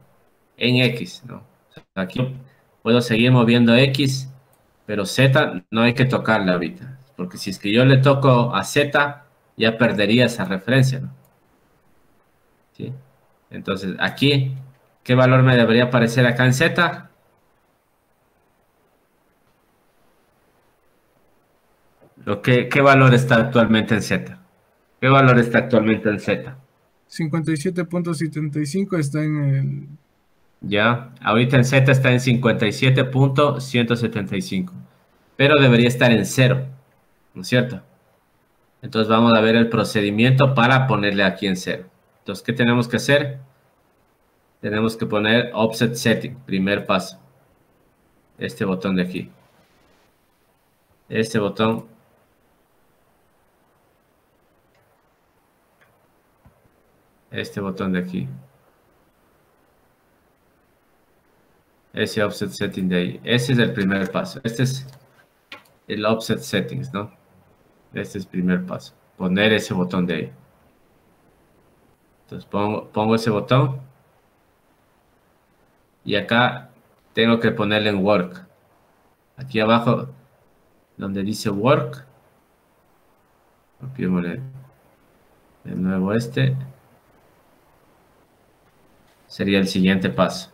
en X, ¿no? O sea, aquí puedo seguir moviendo X, pero Z no hay que tocarle ahorita, porque si es que yo le toco a Z, ya perdería esa referencia, ¿no? ¿Sí? Entonces, aquí, ¿qué valor me debería aparecer acá en Z? ¿Qué valor está actualmente en Z? ¿Qué valor está actualmente en Z? 57.75 está en el... Ya, ahorita en Z está en 57.175, pero debería estar en 0, ¿no es cierto? Entonces vamos a ver el procedimiento para ponerle aquí en 0. Entonces, ¿qué tenemos que hacer? Tenemos que poner Offset Setting, primer paso. Este botón de aquí. Este botón. Este botón de aquí. Ese Offset Setting de ahí. Ese es el primer paso. Este es el Offset Settings, ¿no? Este es el primer paso. Poner ese botón de ahí. Entonces pongo ese botón. Y acá tengo que ponerle en Work. Aquí abajo, donde dice Work. Copiémosle de nuevo este. Sería el siguiente paso.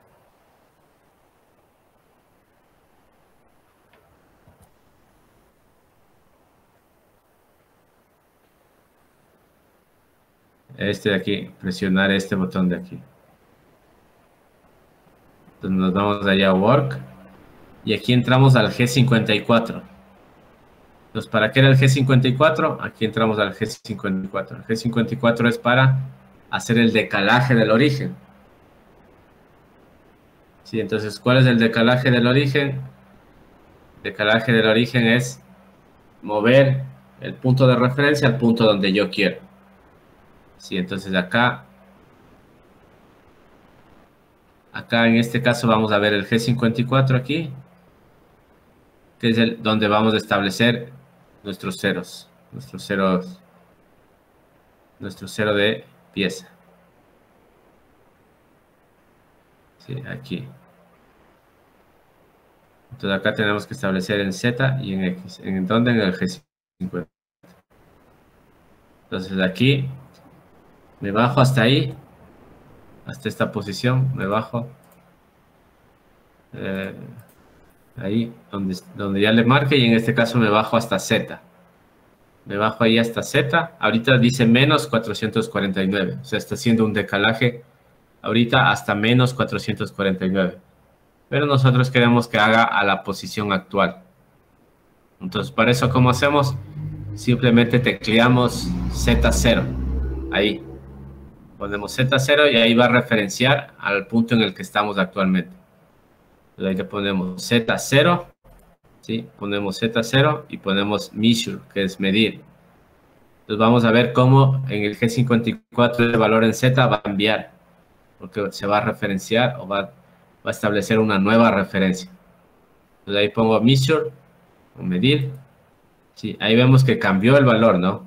Este de aquí, presionar este botón de aquí. Entonces nos vamos allá a Work. Y aquí entramos al G54. Entonces, ¿para qué era el G54? Aquí entramos al G54. El G54 es para hacer el decalaje del origen. Sí, entonces, ¿cuál es el decalaje del origen? El decalaje del origen es mover el punto de referencia al punto donde yo quiero. Sí, entonces acá en este caso vamos a ver el G54 aquí, que es donde vamos a establecer nuestros ceros, nuestro cero de pieza. Sí, aquí. Entonces acá tenemos que establecer en Z y en X. ¿En dónde? En el G50. Entonces aquí me bajo hasta ahí, hasta esta posición, me bajo ahí donde ya le marque, y en este caso me bajo hasta Z. Me bajo ahí hasta Z. Ahorita dice menos 449. O sea, está haciendo un decalaje ahorita hasta menos 449. Pero nosotros queremos que haga a la posición actual. Entonces, para eso, ¿cómo hacemos? Simplemente tecleamos Z0. Ahí. Ponemos Z0 y ahí va a referenciar al punto en el que estamos actualmente. Entonces, ahí le ponemos Z0. ¿Sí? Ponemos Z0 y ponemos measure, que es medir. Entonces vamos a ver cómo en el G54 el valor en Z va a cambiar, porque se va a referenciar o va a establecer una nueva referencia. Entonces ahí pongo measure, o medir. Sí, ahí vemos que cambió el valor, ¿no?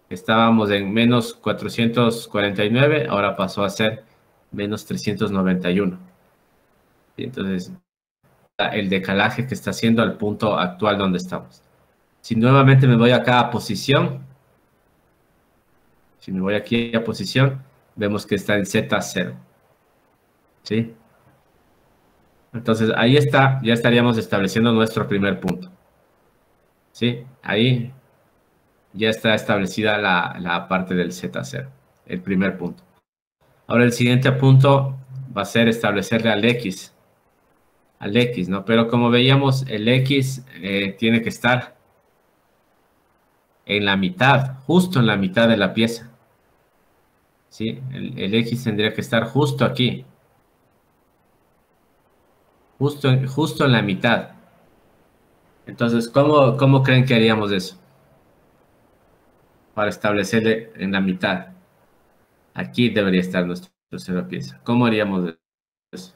Estábamos en menos 449, ahora pasó a ser menos 391. Y entonces el decalaje que está haciendo al punto actual donde estamos. Si nuevamente me voy acá a posición, si me voy aquí a posición, vemos que está en Z0. ¿Sí? Entonces ahí está, ya estaríamos estableciendo nuestro primer punto. ¿Sí? Ahí ya está establecida la parte del Z0, el primer punto. Ahora el siguiente punto va a ser establecerle al X, ¿no? Pero como veíamos, el X tiene que estar en la mitad, justo en la mitad de la pieza. ¿Sí? El X tendría que estar justo aquí. Justo en la mitad. Entonces, ¿cómo creen que haríamos eso? Para establecerle en la mitad. Aquí debería estar nuestra tercera pieza. ¿Cómo haríamos eso?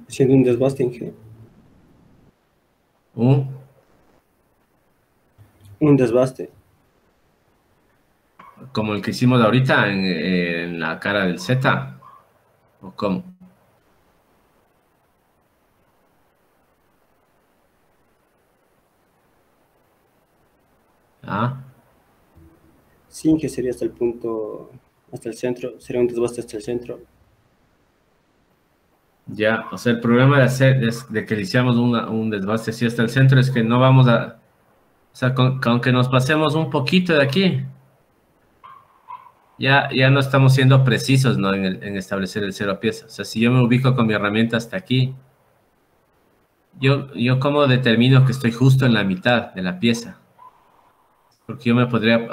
Haciendo un desbaste en G. Un desbaste. Como el que hicimos ahorita en la cara del Z. ¿O cómo? Sí, que sería hasta el punto, hasta el centro. Sería un desbaste hasta el centro. Ya, o sea, el problema de que le hiciéramos un desbaste así hasta el centro es que no vamos a... O sea, con que nos pasemos un poquito de aquí, ya no estamos siendo precisos, ¿no? En establecer el cero a pieza. O sea, si yo me ubico con mi herramienta hasta aquí, yo ¿cómo determino que estoy justo en la mitad de la pieza? Porque yo me podría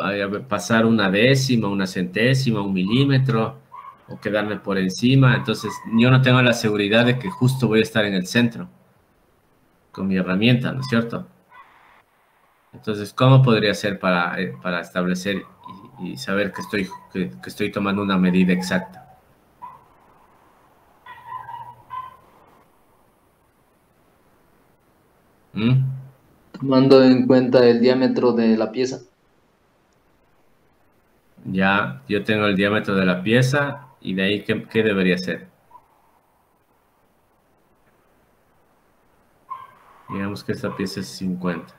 pasar una décima, una centésima, un milímetro, o quedarme por encima. Entonces, yo no tengo la seguridad de que justo voy a estar en el centro con mi herramienta, ¿no es cierto? Entonces, ¿cómo podría ser para establecer y saber que estoy tomando una medida exacta? Tomando en cuenta el diámetro de la pieza. Ya, yo tengo el diámetro de la pieza y de ahí, ¿qué debería ser? Digamos que esta pieza es 50.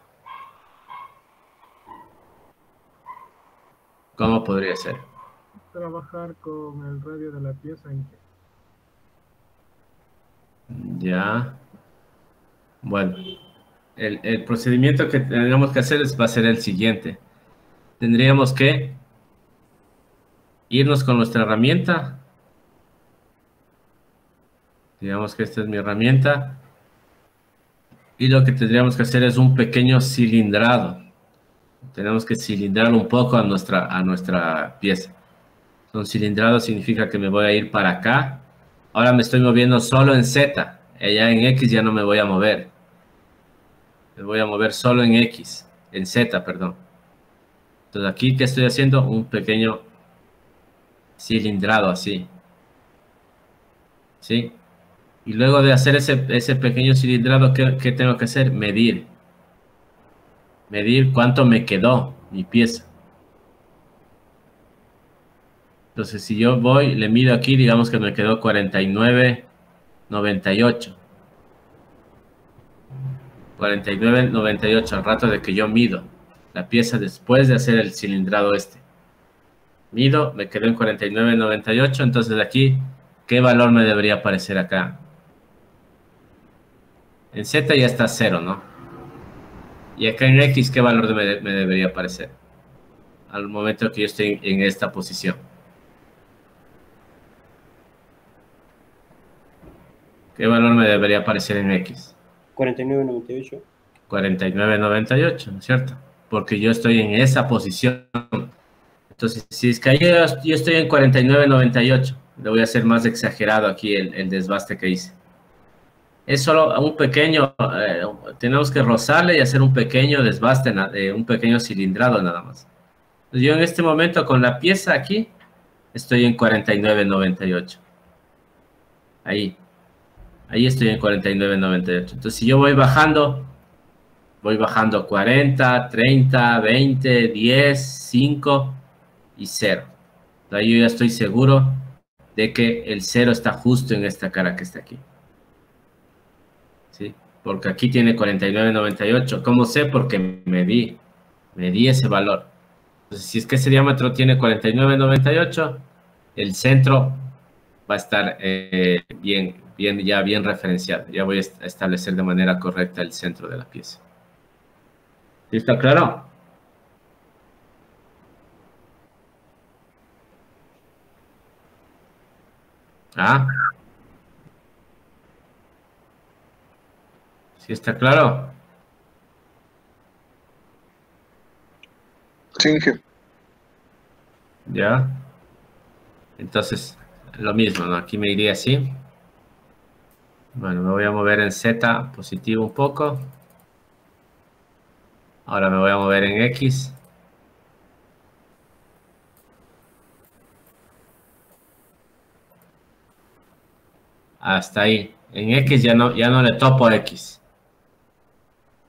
¿Cómo podría ser? Trabajar con el radio de la pieza en G. Ya. Bueno, el procedimiento que tendríamos que hacer va a ser el siguiente. Tendríamos que irnos con nuestra herramienta. Digamos que esta es mi herramienta. Y lo que tendríamos que hacer es un pequeño cilindrado. Tenemos que cilindrar un poco a nuestra pieza. Un cilindrado significa que me voy a ir para acá. Ahora me estoy moviendo solo en Z. Allá en X ya no me voy a mover. Me voy a mover solo en X. En Z, perdón. Entonces aquí, ¿qué estoy haciendo? Un pequeño cilindrado así. ¿Sí? Y luego de hacer ese pequeño cilindrado, ¿qué tengo que hacer? Medir. medir cuánto me quedó mi pieza. Entonces, si yo voy, le mido aquí, digamos que me quedó 49,98. 49,98 al rato de que yo mido la pieza después de hacer el cilindrado este. Mido, me quedó en 49,98. Entonces aquí, ¿qué valor me debería aparecer acá? En Z ya está 0, ¿no? Y acá en X, ¿qué valor me debería aparecer? Al momento que yo estoy en esta posición. ¿Qué valor me debería aparecer en X? 49,98. 49,98, ¿no es cierto? Porque yo estoy en esa posición. Entonces, si es que ahí yo estoy en 49,98, le voy a hacer más exagerado aquí el desbaste que hice. Es solo un pequeño, tenemos que rozarle y hacer un pequeño desbaste, un pequeño cilindrado nada más. Entonces, yo en este momento con la pieza aquí, estoy en 49,98. Ahí estoy en 49,98. Entonces, si yo voy bajando 40, 30, 20, 10, 5 y 0. Entonces, yo ya estoy seguro de que el 0 está justo en esta cara que está aquí. ¿Sí? Porque aquí tiene 49,98. ¿Cómo sé? Porque medí ese valor. Entonces, si es que ese diámetro tiene 49,98, el centro va a estar bien referenciado. Ya voy a establecer de manera correcta el centro de la pieza. ¿Sí está claro? ¿Ah? ¿Sí está claro? Sí, Inge. ¿Ya? Entonces, lo mismo, ¿no? Aquí me iría así. Bueno, me voy a mover en Z positivo un poco. Ahora me voy a mover en X. Hasta ahí. En X ya no le topo a X.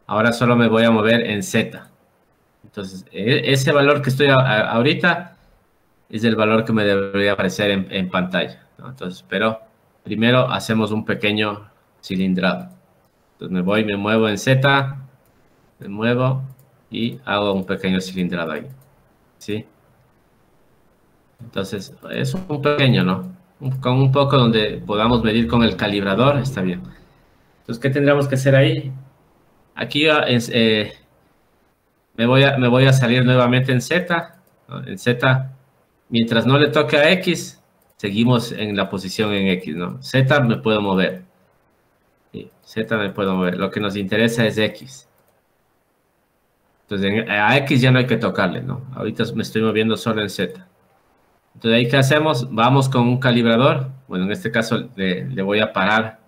Ahora solo me voy a mover en Z. Entonces, ese valor que estoy ahorita es el valor que me debería aparecer en pantalla, ¿no? Entonces, pero primero hacemos un pequeño cilindrado. Entonces me muevo en Z, me muevo y hago un pequeño cilindrado ahí. ¿Sí? Entonces, es un pequeño, ¿no? Con un poco donde podamos medir con el calibrador, está bien. Entonces, ¿qué tendríamos que hacer ahí? Aquí me voy a salir nuevamente en Z, ¿no? En Z, mientras no le toque a X, seguimos en la posición en X, ¿no? Z me puedo mover. Sí, Z me puedo mover. Lo que nos interesa es X. Entonces, a X ya no hay que tocarle, ¿no? Ahorita me estoy moviendo solo en Z. Entonces, ¿ahí qué hacemos? Vamos con un calibrador. Bueno, en este caso le voy a parar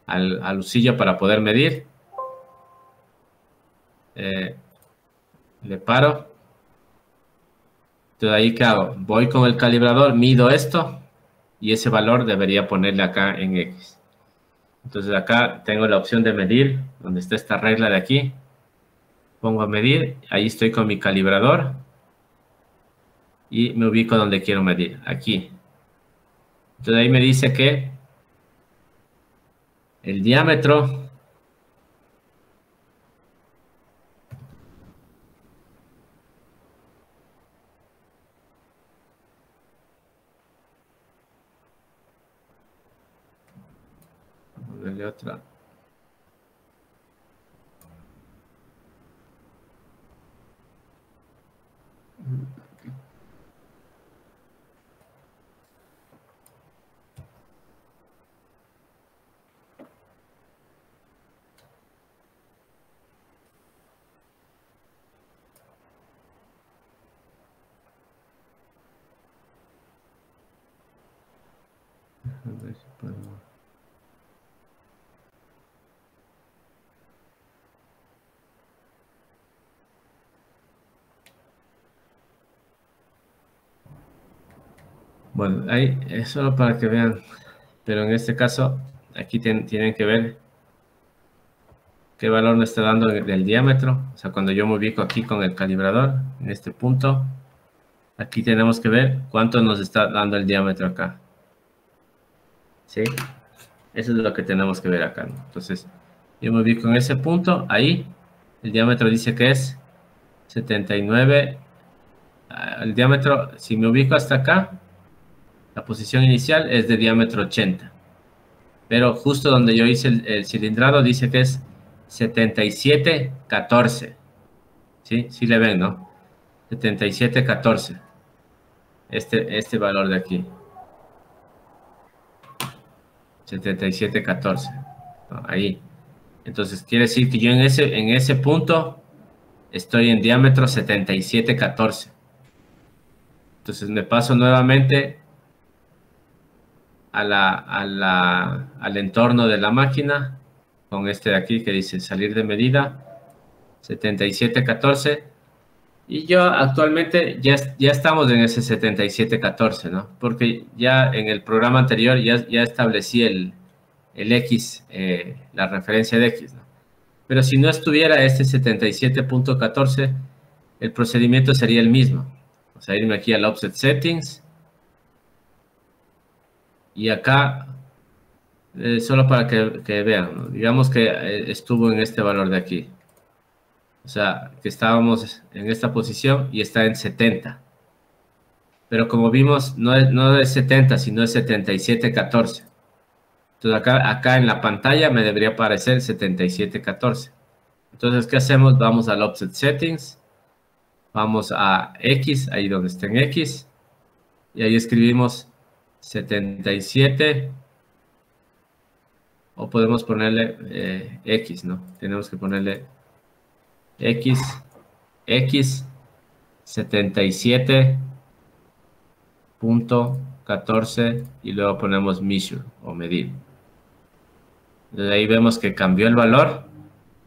al usillo para poder medir. Le paro. Entonces, ¿ahí qué hago? Voy con el calibrador, mido esto y ese valor debería ponerle acá en X. Entonces, acá tengo la opción de medir, donde está esta regla de aquí. Pongo a medir, ahí estoy con mi calibrador y me ubico donde quiero medir, aquí. Entonces ahí me dice que el diámetro vamos a darle otra. A ver si puedo. Bueno, ahí es solo para que vean, pero en este caso aquí tienen que ver ¿Qué valor me está dando del diámetro? O sea, cuando yo me ubico aquí con el calibrador, en este punto, aquí tenemos que ver cuánto nos está dando el diámetro acá. ¿Sí? Eso es lo que tenemos que ver acá, ¿no? Entonces, yo me ubico en ese punto, ahí, el diámetro dice que es 79. El diámetro, si me ubico hasta acá, la posición inicial es de diámetro 80. Pero justo donde yo hice el cilindrado dice que es 77,14. ¿Sí? Sí le ven, ¿no? 77,14. Este valor de aquí. 77,14. ¿No? Ahí. Entonces quiere decir que yo en ese punto estoy en diámetro 77,14. Entonces me paso nuevamente al entorno de la máquina con este de aquí que dice salir de medida 77,14, y yo actualmente ya estamos en ese 77,14, ¿no? Porque ya en el programa anterior ya establecí el X, la referencia de X, ¿no? Pero si no estuviera este 77,14, el procedimiento sería el mismo. O sea, irme aquí al Offset Settings y acá, solo para que vean, ¿no? Digamos que estuvo en este valor de aquí. O sea, que estábamos en esta posición y está en 70. Pero como vimos, no es 70, sino es 77,14. Entonces acá en la pantalla me debería aparecer 77,14. Entonces, ¿qué hacemos? Vamos al Offset Settings. Vamos a X, ahí donde está en X. Y ahí escribimos 77. O podemos ponerle X, ¿no? Tenemos que ponerle X 77,14 y luego ponemos measure o medir. Desde ahí vemos que cambió el valor.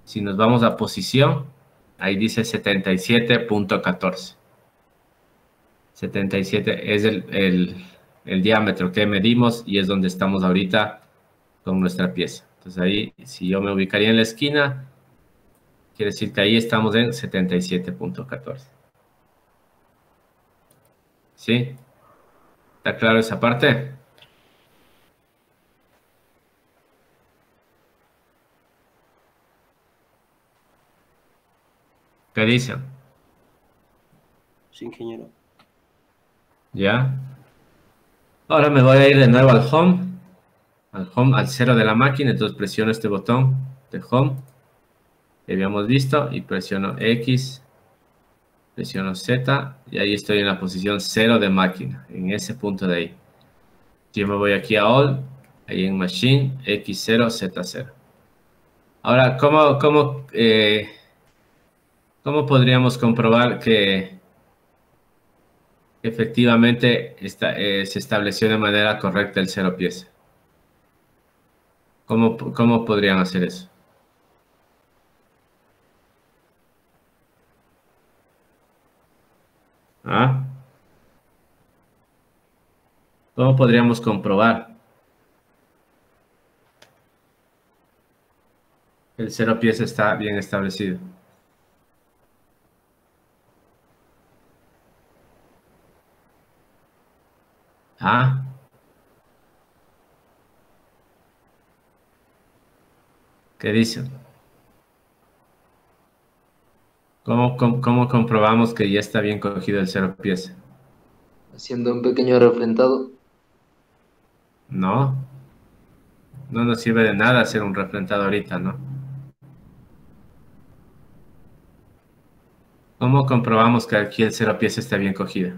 Si nos vamos a posición, ahí dice 77,14. 77 es el diámetro que medimos y es donde estamos ahorita con nuestra pieza. Entonces ahí, si yo me ubicaría en la esquina, quiere decir que ahí estamos en 77,14. ¿Sí? ¿Está claro esa parte? ¿Qué dicen? Sí, ingeniero. ¿Ya? Ahora me voy a ir de nuevo al home, al cero de la máquina. Entonces presiono este botón de home que habíamos visto y presiono X, presiono Z y ahí estoy en la posición 0 de máquina, en ese punto de ahí. Yo me voy aquí a All, ahí en Machine, X0, Z0. Ahora, ¿cómo podríamos comprobar que efectivamente se estableció de manera correcta el cero pieza? ¿Cómo podrían hacer eso? ¿Ah? ¿Cómo podríamos comprobar que el cero pieza está bien establecido? ¿Ah? ¿Qué dicen? ¿Cómo comprobamos que ya está bien cogido el cero pieza? Haciendo un pequeño refrentado. No nos sirve de nada hacer un refrentado ahorita, ¿no? ¿Cómo comprobamos que aquí el cero pieza está bien cogido?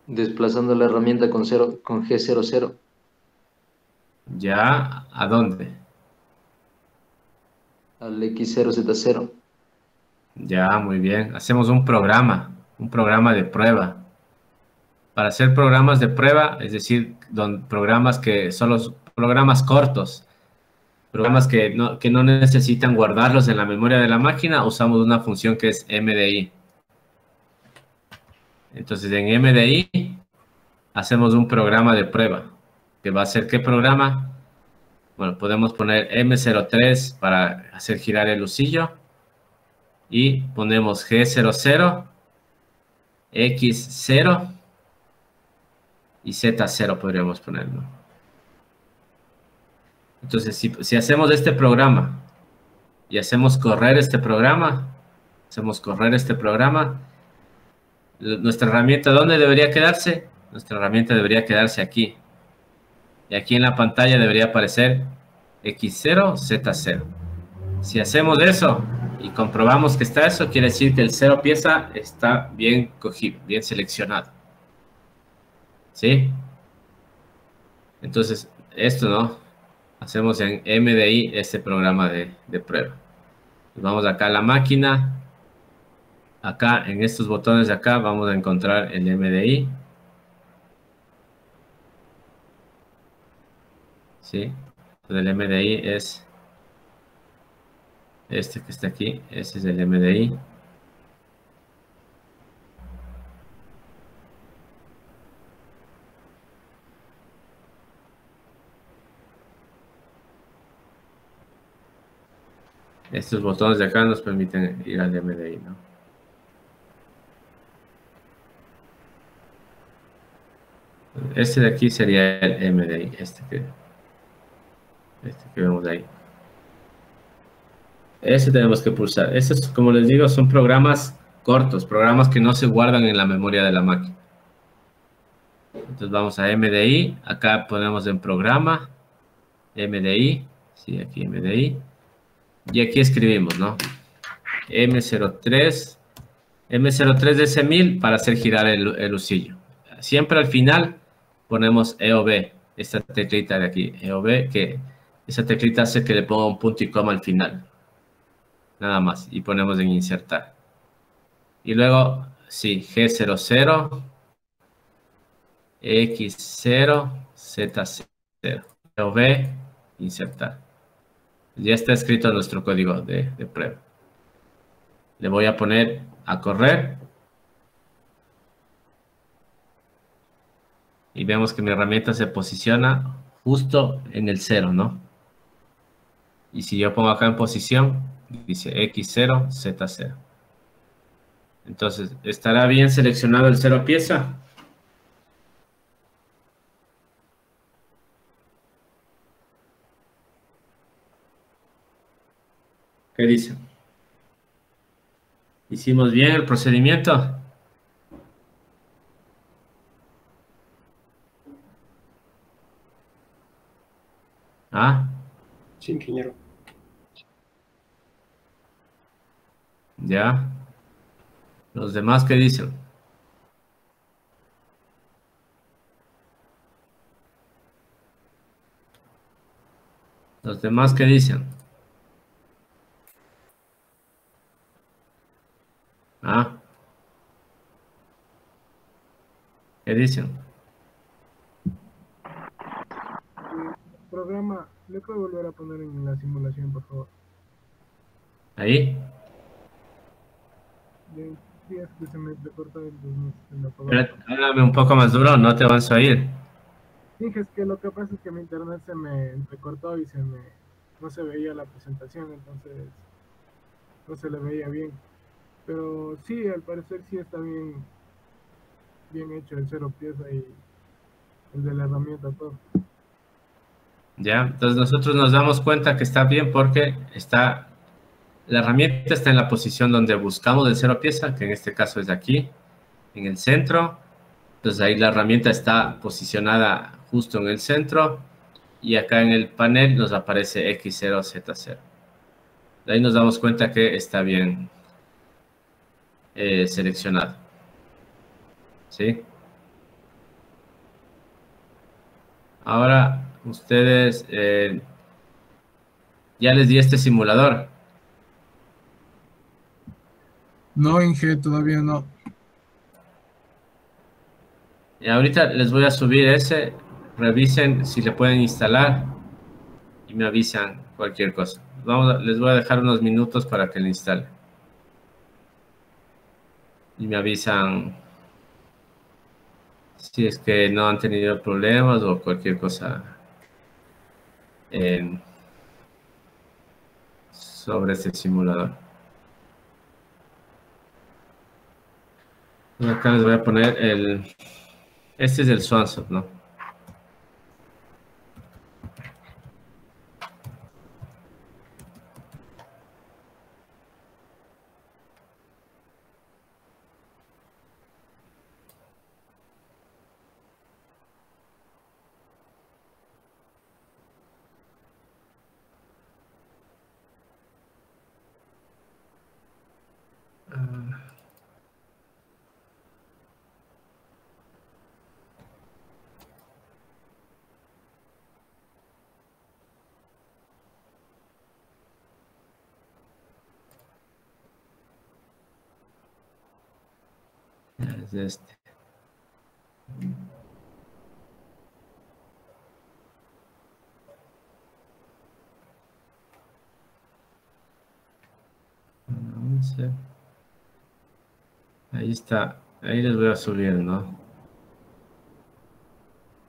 Desplazando la herramienta con G00. ¿Ya? ¿A dónde? Al X0Z0. Ya, muy bien. Hacemos un programa de prueba. Para hacer programas de prueba, es decir, programas que son los programas cortos, programas que no necesitan guardarlos en la memoria de la máquina, usamos una función que es MDI. Entonces, en MDI hacemos un programa de prueba, que va a ser ¿qué programa? Bueno, podemos poner M03 para hacer girar el lucillo. Y ponemos G00, X0 y Z0 podríamos ponerlo. Entonces, si hacemos este programa y hacemos correr este programa, nuestra herramienta, ¿dónde debería quedarse? Nuestra herramienta debería quedarse aquí. Y aquí en la pantalla debería aparecer X0, Z0. Si hacemos eso y comprobamos que está eso, quiere decir que el 0 pieza está bien cogido, bien seleccionado. ¿Sí? Entonces, esto, ¿no? Hacemos en MDI este programa de prueba. Vamos acá a la máquina. Acá, en estos botones de acá, vamos a encontrar el MDI. ¿Sí? Entonces, el MDI es este que está aquí. Ese es el MDI. Estos botones de acá nos permiten ir al MDI, ¿no? Este de aquí sería el MDI, este que vemos ahí. Este tenemos que pulsar. Estos, como les digo, son programas cortos, programas que no se guardan en la memoria de la máquina. Entonces vamos a MDI, acá ponemos en programa, MDI, sí, aquí MDI, y aquí escribimos, ¿no? M03 de ese 1000 para hacer girar el lucillo. Siempre al final ponemos EOB, esta teclita de aquí, EOB, que esa teclita hace que le ponga un punto y coma al final. Nada más, y ponemos en insertar. Y luego, sí, G00, X0, Z0, EOB, insertar. Ya está escrito nuestro código de prueba. Le voy a poner a correr. Y vemos que mi herramienta se posiciona justo en el 0, ¿no? Y si yo pongo acá en posición, dice X0, Z0. Entonces, ¿estará bien seleccionado el 0 pieza? ¿Qué dicen? ¿Hicimos bien el procedimiento? ¿Ah? Sí, ingeniero. ¿Ya? ¿Los demás qué dicen? ¿Los demás qué dicen? ¿Ah? ¿Qué dicen? Programa, ¿le puedo volver a poner en la simulación, por favor? ¿Ahí? Sí, es que se me recorta en la Espérate, háblame un poco más duro, no te vas a oír. Dije, es que lo que pasa es que mi internet se me recortó y no se veía la presentación, entonces no se le veía bien. Pero sí, al parecer sí está bien hecho el 0 pieza y el de la herramienta todo. ¿Ya? Entonces nosotros nos damos cuenta que está bien porque la herramienta está en la posición donde buscamos el 0 pieza, que en este caso es aquí, en el centro. Entonces ahí la herramienta está posicionada justo en el centro y acá en el panel nos aparece X0, Z0. De ahí nos damos cuenta que está bien seleccionado. ¿Sí? Ahora ustedes ya les di este simulador. No, Inge, todavía no. Y ahorita les voy a subir ese, revisen si le pueden instalar y me avisan cualquier cosa. Les voy a dejar unos minutos para que le instale. Y me avisan si es que no han tenido problemas o cualquier cosa sobre este simulador. Y acá les voy a poner este es el Swanson, ¿no? Es este. Vamos a ver. Ahí está, ahí les voy a subir, ¿no?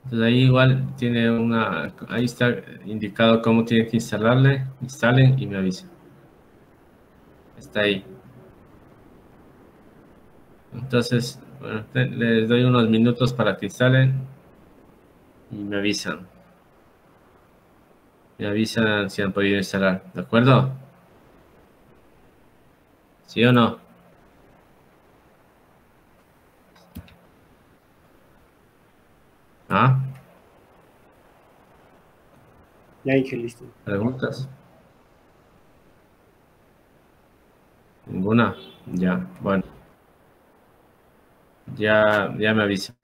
Entonces ahí igual tiene ahí está indicado cómo tienen que instalarle, instalen y me avisen. Está ahí. Entonces, bueno, les doy unos minutos para que instalen y me avisan. Me avisan si han podido instalar, ¿de acuerdo? ¿Sí o no? ¿Ah? Ya dije listo. ¿Preguntas? ¿Ninguna? Ya, bueno. Ya me avisan.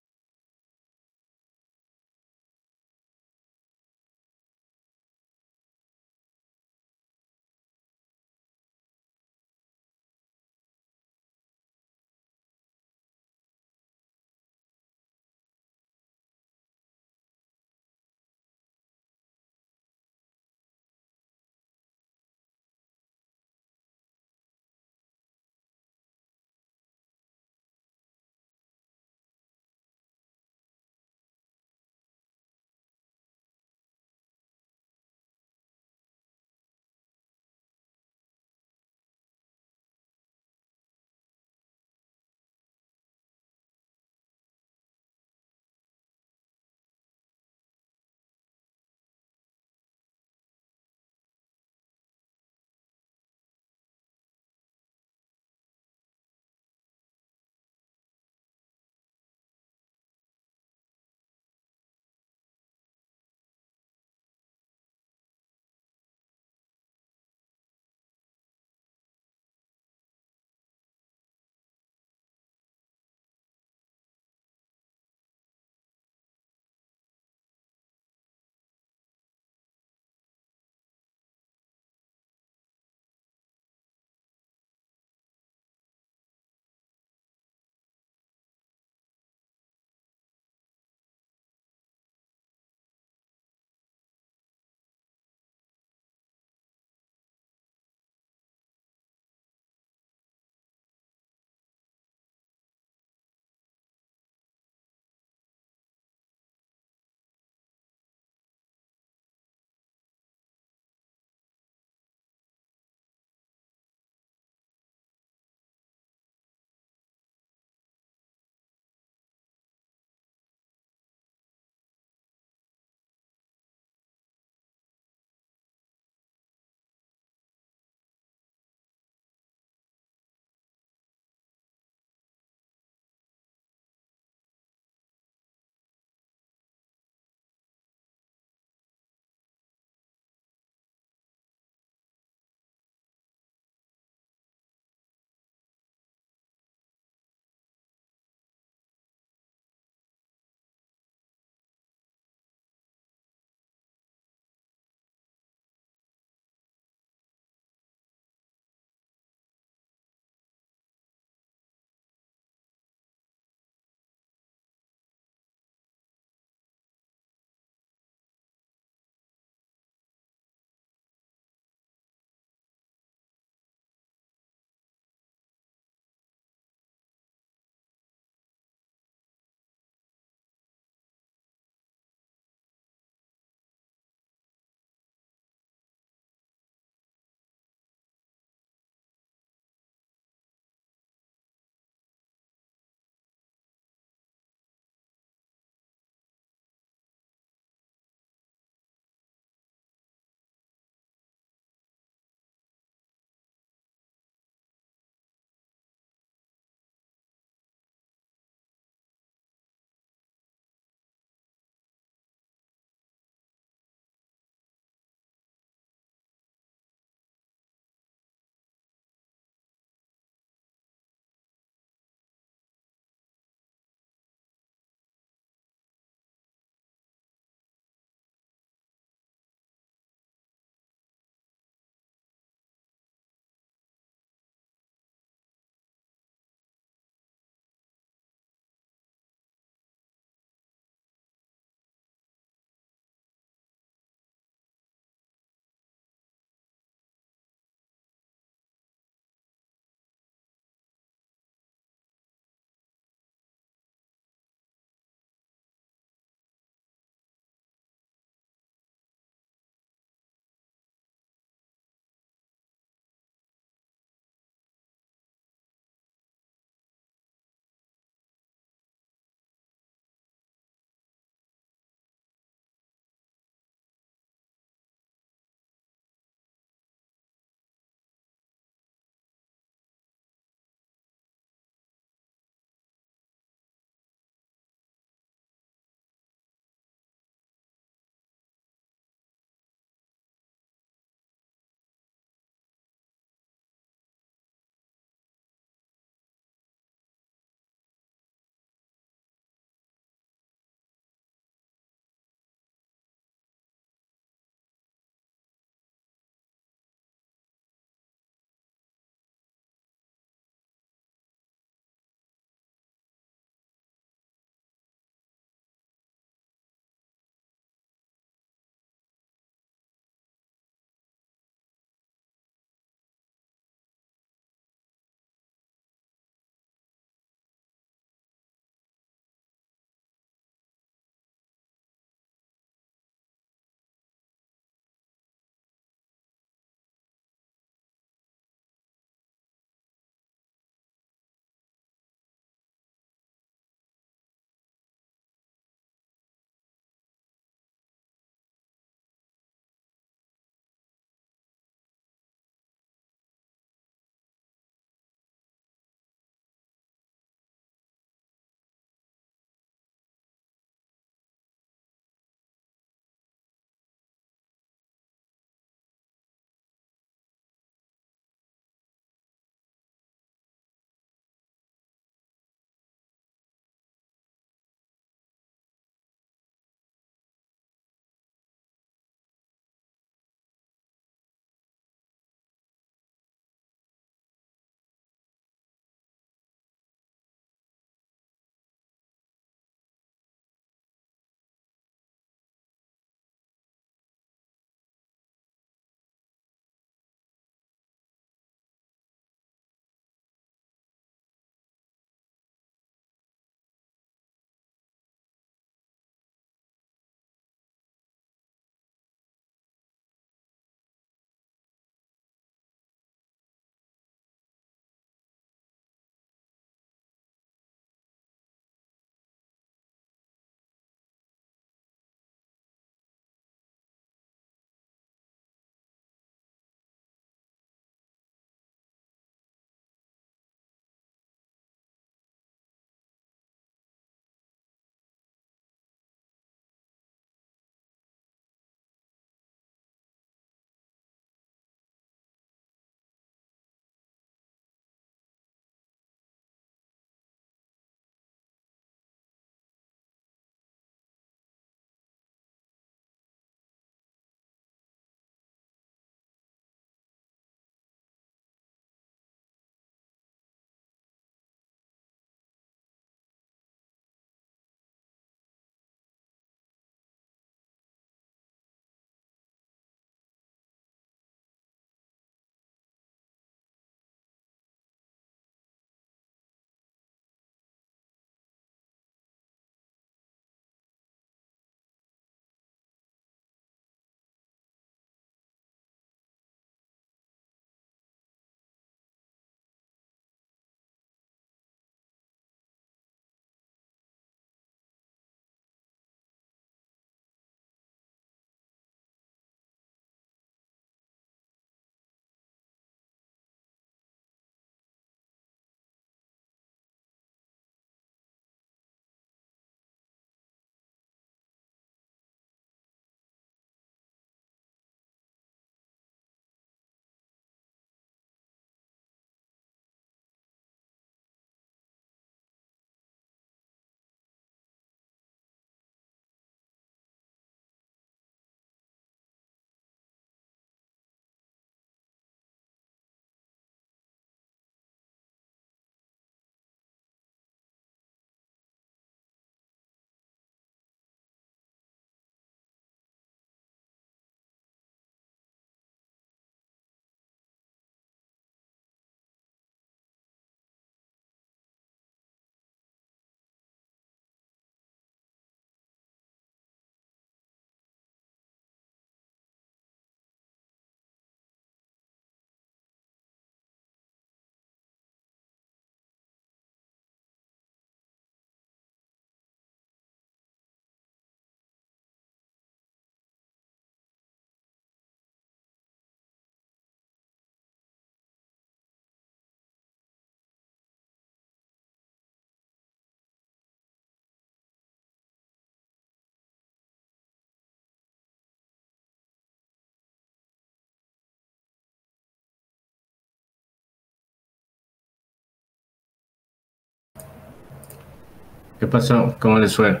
¿Qué pasó? ¿Cómo les fue?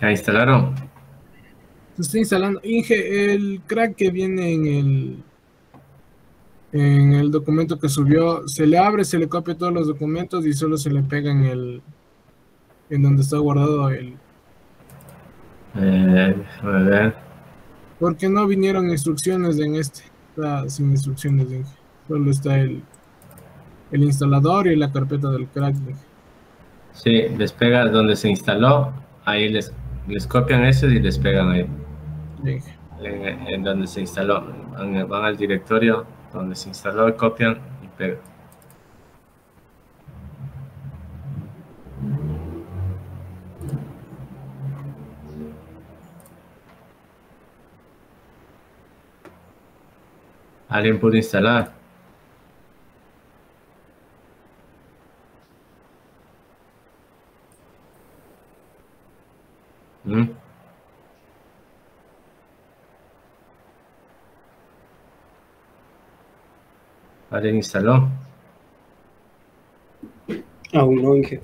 ¿Ya instalaron? Se está instalando. Inge, el crack que viene en el documento que subió, se le abre, se le copia todos los documentos y solo se le pega en donde está guardado el. A ver. Porque no vinieron instrucciones en este. Está sin instrucciones, Inge. Solo está el instalador y la carpeta del crack, Inge. Sí, les pega donde se instaló, ahí les copian eso y les pegan ahí. Inge. En donde se instaló, van al directorio donde se instaló, copian y pegan. ¿Alguien pudo instalar? ¿Mm? ¿Alguien instaló? Aún no, Inge.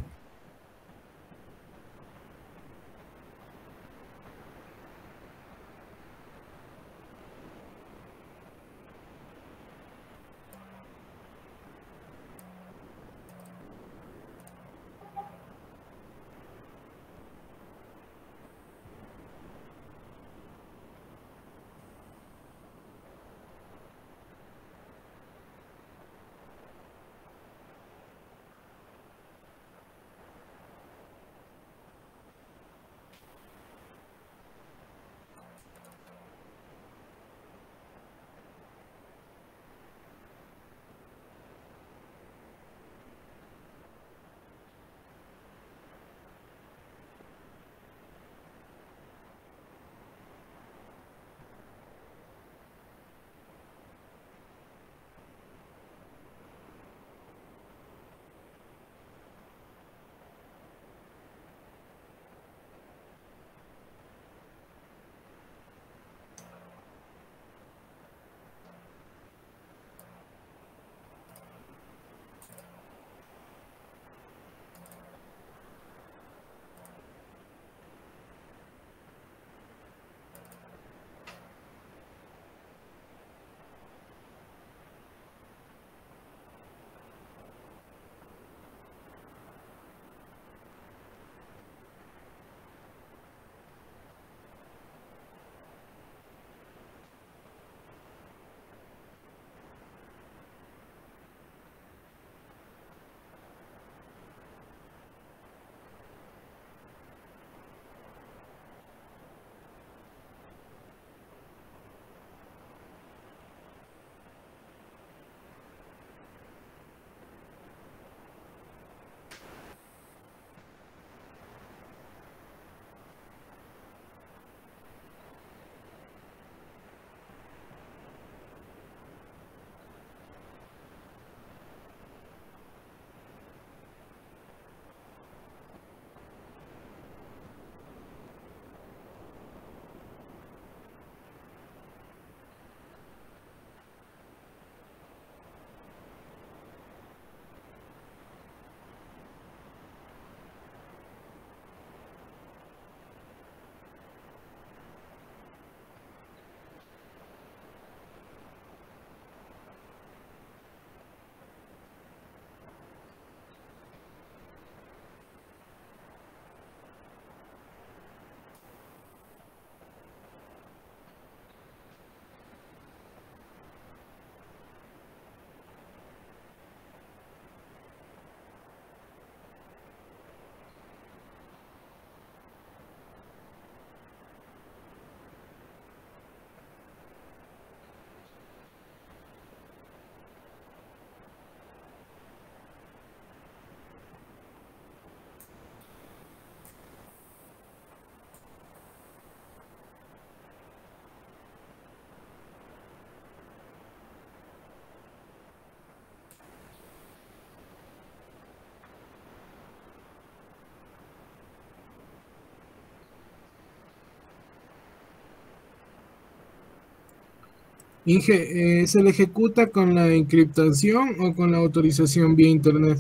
Inge, ¿se le ejecuta con la encriptación o con la autorización vía internet?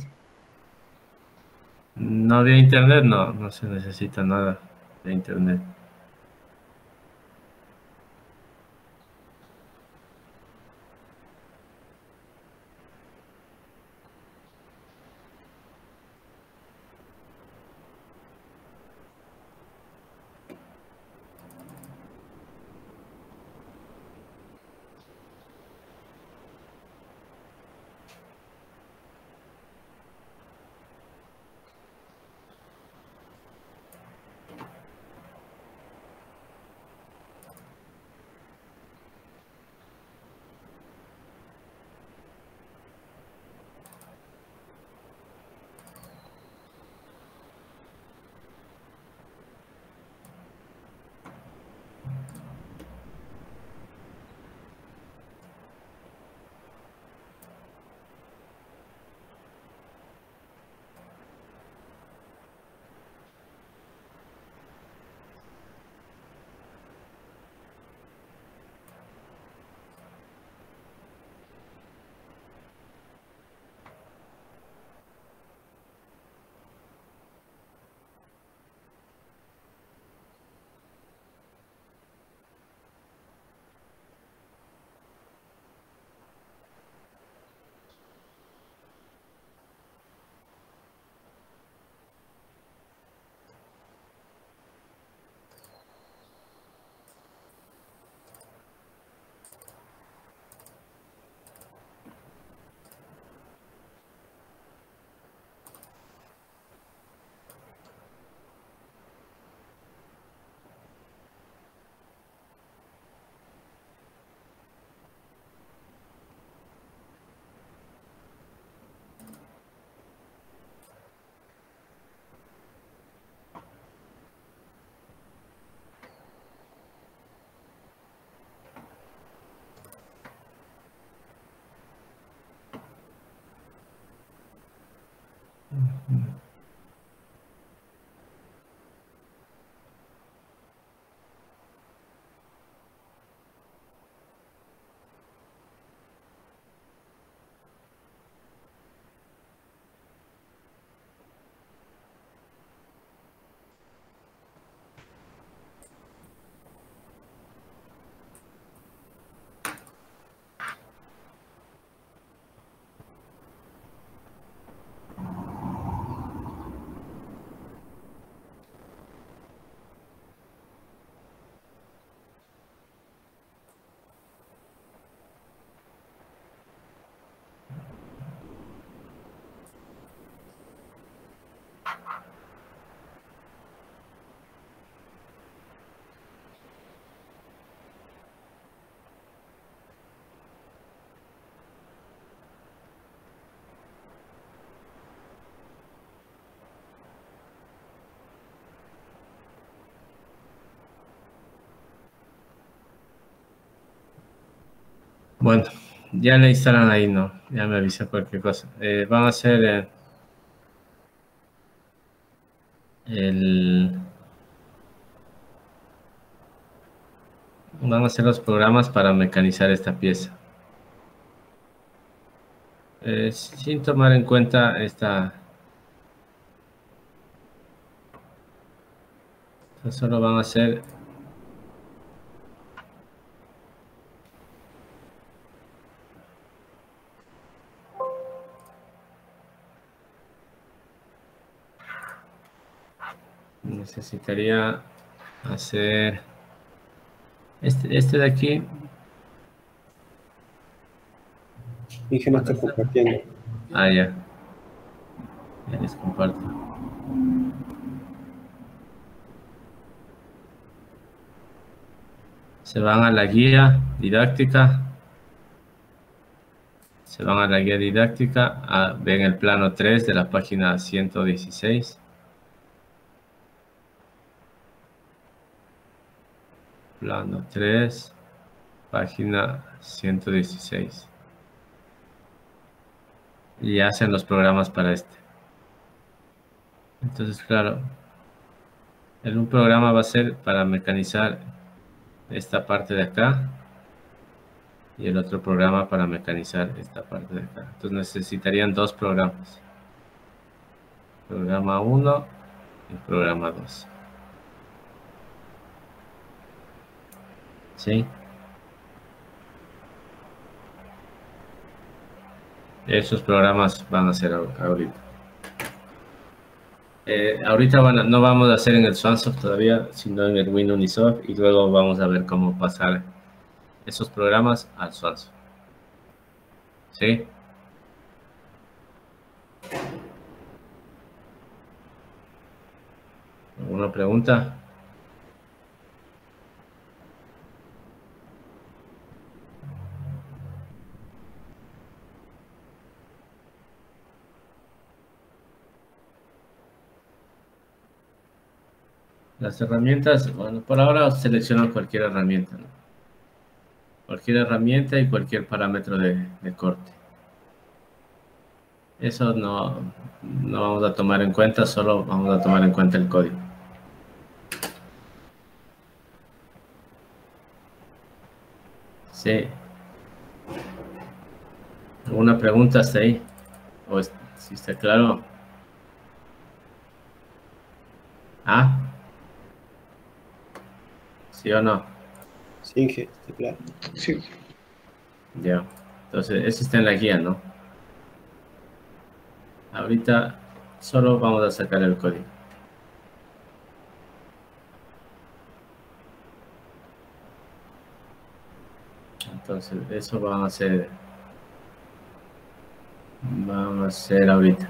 No había internet, no se necesita nada de internet. Bueno, ya le instalan ahí, ¿no? Ya me avisa cualquier cosa. Van a hacer van a hacer los programas para mecanizar esta pieza. Sin tomar en cuenta solo van a hacer necesitaría hacer este de aquí. Inge no está compartiendo. Ya. Ya les comparto. Se van a la guía didáctica. Se van a la guía didáctica. Ven el plano 3 de la página 116. Plano 3, página 116. Y hacen los programas para este. Entonces, claro, un programa va a ser para mecanizar esta parte de acá y el otro programa para mecanizar esta parte de acá. Entonces necesitarían dos programas. Programa 1 y programa 2. ¿Sí? Esos programas van a ser ahorita. Ahorita no vamos a hacer en el Swansoft todavía, sino en el WinUnisoft, y luego vamos a ver cómo pasar esos programas al Swansoft. ¿Sí? ¿Alguna pregunta? Las herramientas, bueno, por ahora selecciono cualquier herramienta, ¿no? Cualquier herramienta y cualquier parámetro de corte. Eso no vamos a tomar en cuenta, solo vamos a tomar en cuenta el código. Sí. ¿Alguna pregunta hasta ahí? ¿O si está claro? ¿Ah? ¿Sí o no? Sí, Inge, está claro. Sí. Ya. Entonces, eso está en la guía, ¿no? Ahorita solo vamos a sacar el código. Entonces, eso vamos a hacer ahorita.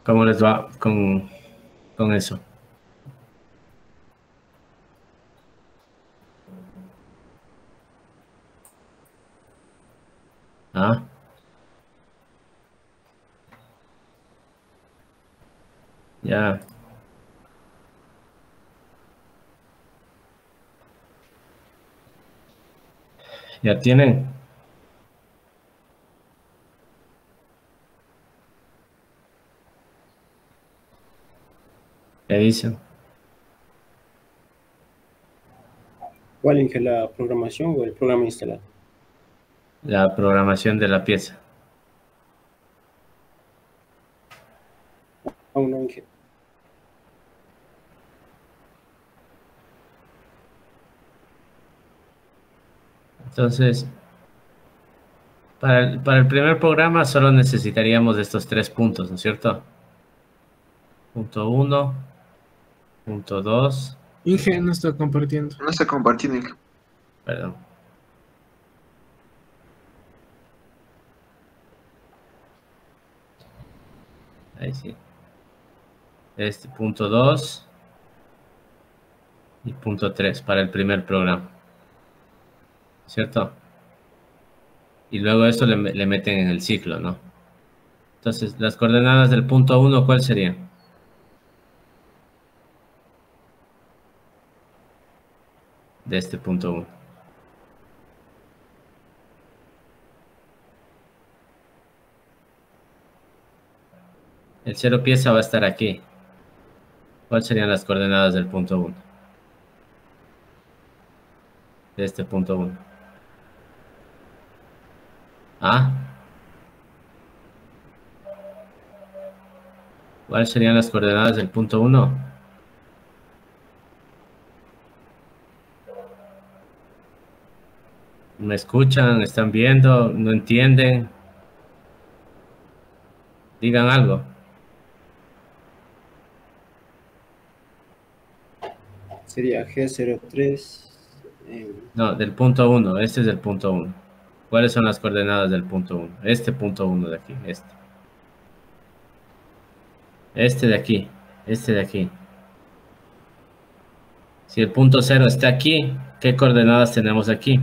¿Cómo les va con eso? ¿Ah? Ya. ¿Ya tienen? ¿Qué dicen? ¿Cuál Inge? ¿La programación o el programa instalado? La programación de la pieza. Aún no, Inge. Entonces, para el primer programa solo necesitaríamos estos 3 puntos, ¿no es cierto? Punto 1, punto 2, Inge no está compartiendo. No está compartiendo, Inge. perdón. Ahí sí. Este punto 2 y punto 3 para el primer programa, ¿cierto? Y luego esto le meten en el ciclo, ¿no? Entonces, las coordenadas del punto 1, ¿cuál serían? De este punto 1. El 0 pieza va a estar aquí. ¿Cuáles serían las coordenadas del punto 1? De este punto 1. ¿Ah? ¿Cuáles serían las coordenadas del punto 1? ¿Me escuchan? ¿Están viendo? ¿No entienden? Digan algo. Sería G03. No, del punto 1. Este es el punto 1. ¿Cuáles son las coordenadas del punto 1? Este punto 1 de aquí. Este. Este de aquí. Este de aquí. Si el punto 0 está aquí, ¿qué coordenadas tenemos aquí?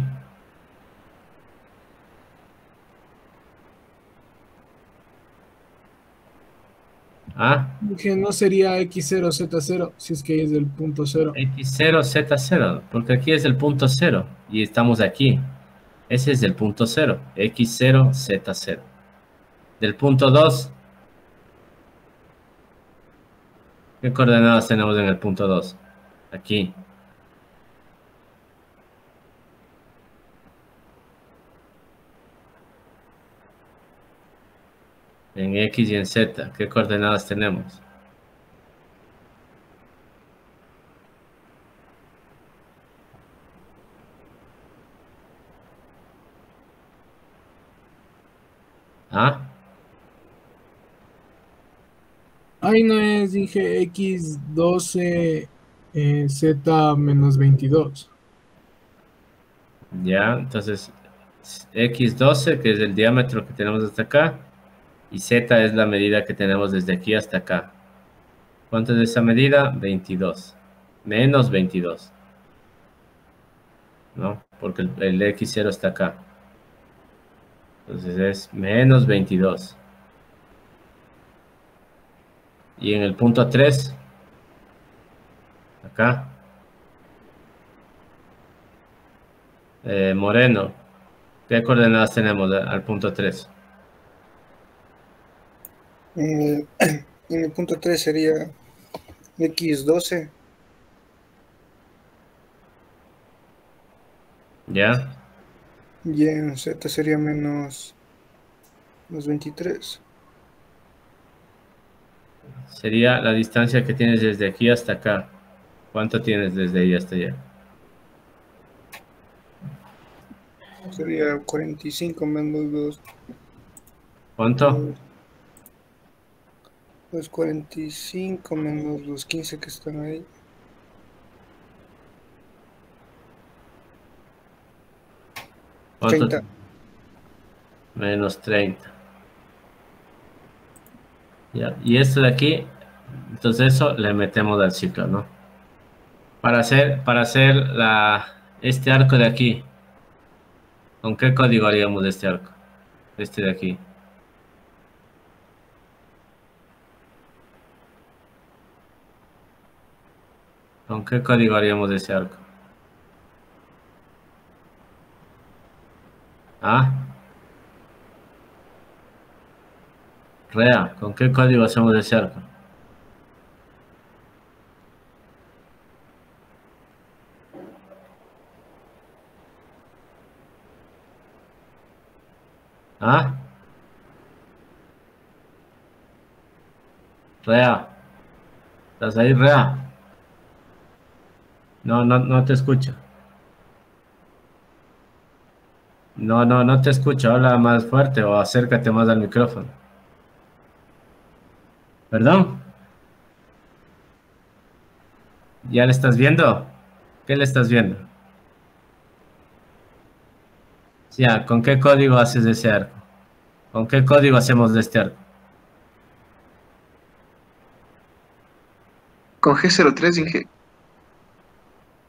¿Ah? Inge no sería X0Z0 si es que es del punto 0. X0, Z0, porque aquí es el punto 0 y estamos aquí. Ese es el punto 0, X0, Z0. Del punto 2, ¿qué coordenadas tenemos en el punto 2? Aquí. En X y en Z, ¿qué coordenadas tenemos? ¿Ah? Ahí no es, dije X12 Z menos 22. Ya, entonces X12, que es el diámetro que tenemos hasta acá, y Z es la medida que tenemos desde aquí hasta acá. ¿Cuánto es esa medida? 22. Menos 22. ¿No? Porque el X0 está acá. Entonces es menos 22. Y en el punto 3, acá, Moreno, ¿qué coordenadas tenemos al punto 3? En el punto 3 sería X12 ¿Ya? y en Z sería menos 23. Sería la distancia que tienes desde aquí hasta acá. ¿Cuánto tienes desde ahí hasta allá? Sería 45 menos ¿Cuánto? los 45 menos los 15 que están ahí. ¿Cuánto? 30. Menos 30. Ya, y esto de aquí, entonces eso le metemos al ciclo, ¿no? Para hacer este arco de aquí, ¿con qué código haríamos este arco? Este de aquí. ¿Con qué código haríamos ese arco? ¿Ah? Rea, ¿con qué código hacemos ese arco? ¿Ah? Rea, ¿estás ahí, Rea? No te escucho. No te escucho. Habla más fuerte o acércate más al micrófono. ¿Perdón? ¿Ya le estás viendo? ¿Qué le estás viendo? Ya, ¿con qué código haces ese arco? ¿Con qué código hacemos de este arco? Con G03, Inge.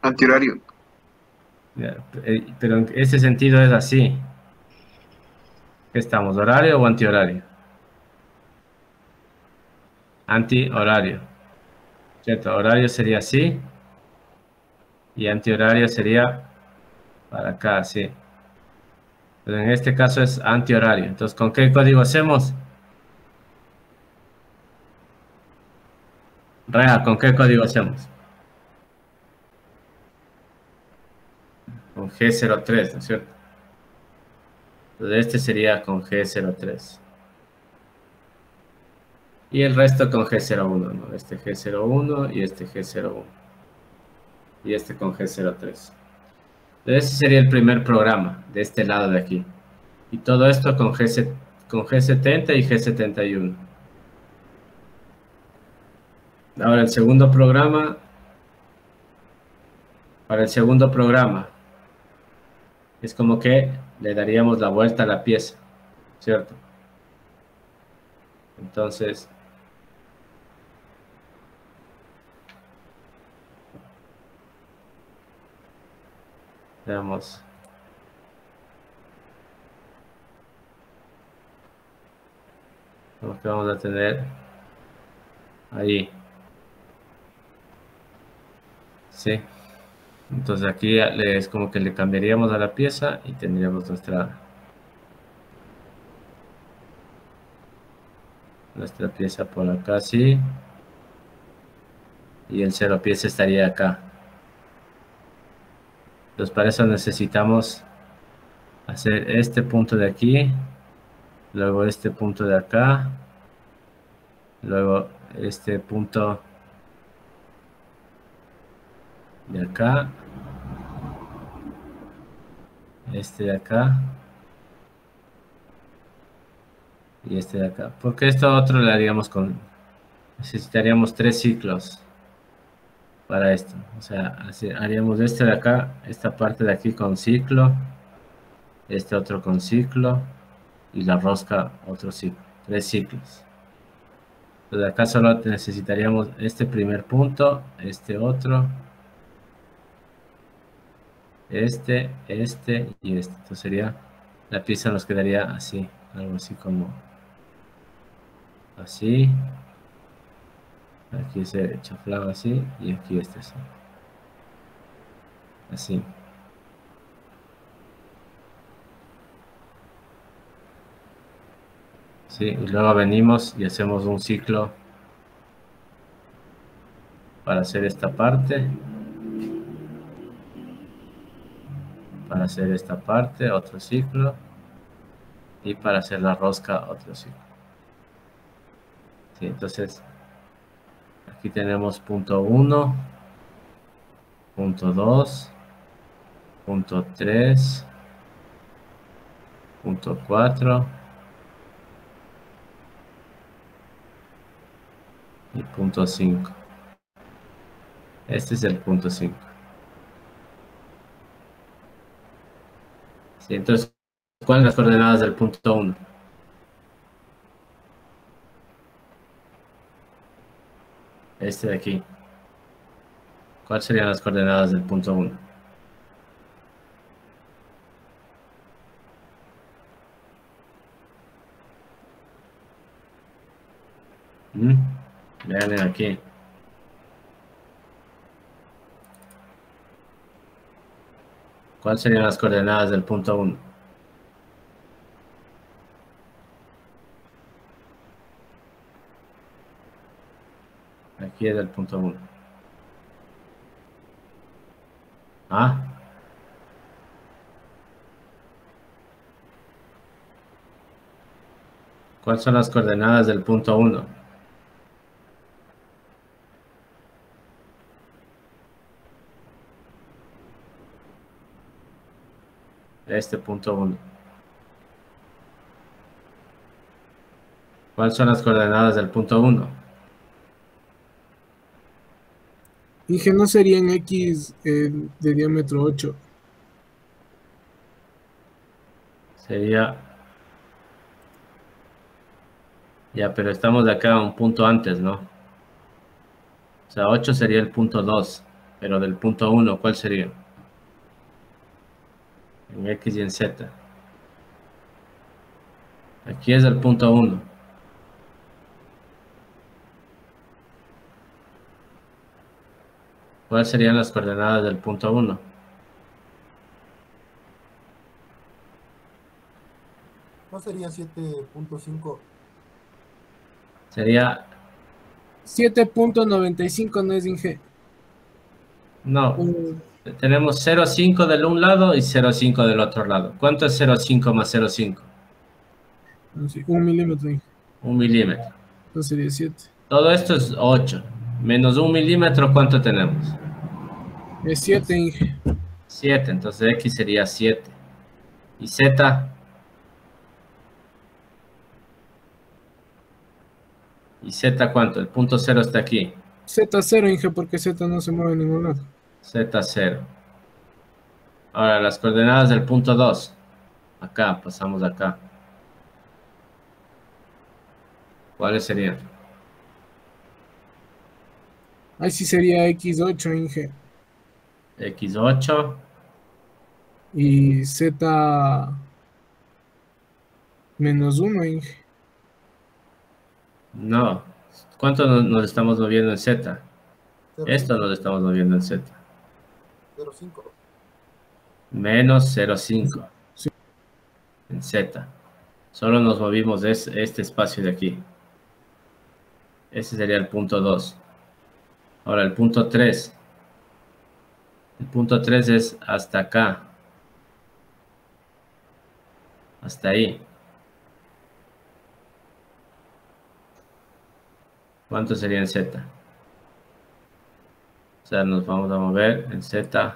Antihorario. Ya, pero en ese sentido es así. ¿Qué estamos, horario o antihorario? Antihorario. ¿Cierto? Horario sería así y antihorario sería para acá, sí. Pero en este caso es antihorario. Entonces, ¿con qué código hacemos? Rea, ¿con qué código hacemos? Con G03, ¿no es cierto? Entonces, este sería con G03. Y el resto con G01, ¿no? Este G01 y este G01. Y este con G03. Entonces, ese sería el primer programa de este lado de aquí. Y todo esto con G70 y G71. Ahora el segundo programa. Para el segundo programa. Es como que le daríamos la vuelta a la pieza. ¿Cierto? Entonces, veamos. Lo que vamos a tener ahí. Sí. Entonces aquí es como que le cambiaríamos a la pieza y tendríamos nuestra pieza por acá, sí. Y el cero pieza estaría acá. Entonces para eso necesitamos hacer este punto de aquí, luego este punto de acá, luego este punto de acá, este de acá y este de acá. Porque esto otro le haríamos necesitaríamos 3 ciclos para esto. O sea, haríamos este de acá, esta parte de aquí con ciclo, este otro con ciclo y la rosca otro ciclo, 3 ciclos. Entonces acá solo necesitaríamos este primer punto, este otro, este y este. Entonces sería, la pieza nos quedaría así, algo así como así. Aquí se chaflaba así y aquí este así. Así. Sí, y luego venimos y hacemos un ciclo para hacer esta parte. Para hacer esta parte, otro ciclo. Y para hacer la rosca, otro ciclo. Sí, entonces, aquí tenemos punto 1, punto 2, punto 3, punto 4 y punto 5. Este es el punto 5. Sí, entonces, ¿cuáles son las coordenadas del punto 1? Este de aquí. ¿Cuáles serían las coordenadas del punto 1? Vean aquí. ¿Cuáles serían las coordenadas del punto 1? Aquí es el punto 1. ¿Ah? ¿Cuáles son las coordenadas del punto 1? Este punto 1. ¿Cuáles son las coordenadas del punto 1? Dije, no sería en X de diámetro 8. Sería... Ya, pero estamos de acá un punto antes, ¿no? O sea, 8 sería el punto 2, pero del punto 1, ¿cuál sería? En X y en Z. Aquí es el punto 1. ¿Cuáles serían las coordenadas del punto 1? ¿No sería 7.5? Sería... 7.95 no es Inge. No, tenemos 0,5 del un lado y 0,5 del otro lado. ¿Cuánto es 0,5 más 0,5? Sí, 1 milímetro, Inge. 1 milímetro. Entonces sería 7. Todo esto es 8. Menos 1 milímetro, ¿cuánto tenemos? Es 7, Inge. 7, entonces X sería 7. ¿Y Z? ¿Y Z cuánto? El punto 0 está aquí. Z0, Inge, porque Z no se mueve en ningún lado. Z0. Ahora, las coordenadas del punto 2. Acá, pasamos acá. ¿Cuáles serían? Ahí sí sería X8, Inge. X8. Y Z menos 1, Inge. No. ¿Cuánto nos estamos moviendo en Z? Esto nos estamos moviendo en Z. 0.5. Menos 0,5 Sí. en Z. Solo nos movimos de este espacio de aquí. Ese sería el punto 2. Ahora el punto 3. El punto 3 es hasta acá. Hasta ahí. ¿Cuánto sería en Z? O sea, nos vamos a mover en Z.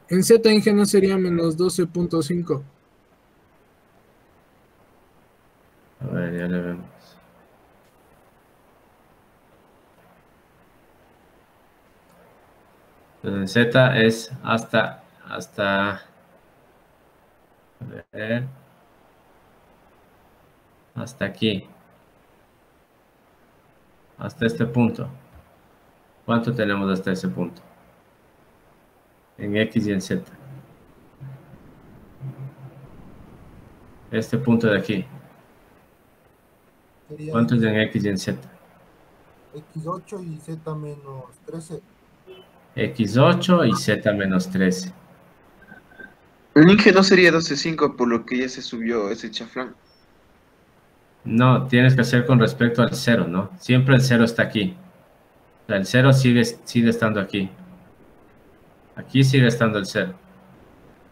En Z, Inge, no sería menos 12.5. A ver, ya le vemos. Entonces en Z es hasta a ver, hasta aquí. Hasta este punto. ¿Cuánto tenemos hasta ese punto? En X y en Z. Este punto de aquí. Sería ¿Cuánto es en X y en Z? X8 y Z menos 13. X8 y Z menos 13. El Inge no sería 12.5 por lo que ya se subió ese chaflán. No, tienes que hacer con respecto al 0, ¿no? Siempre el 0 está aquí. O sea, el 0 sigue estando aquí. Aquí sigue estando el 0.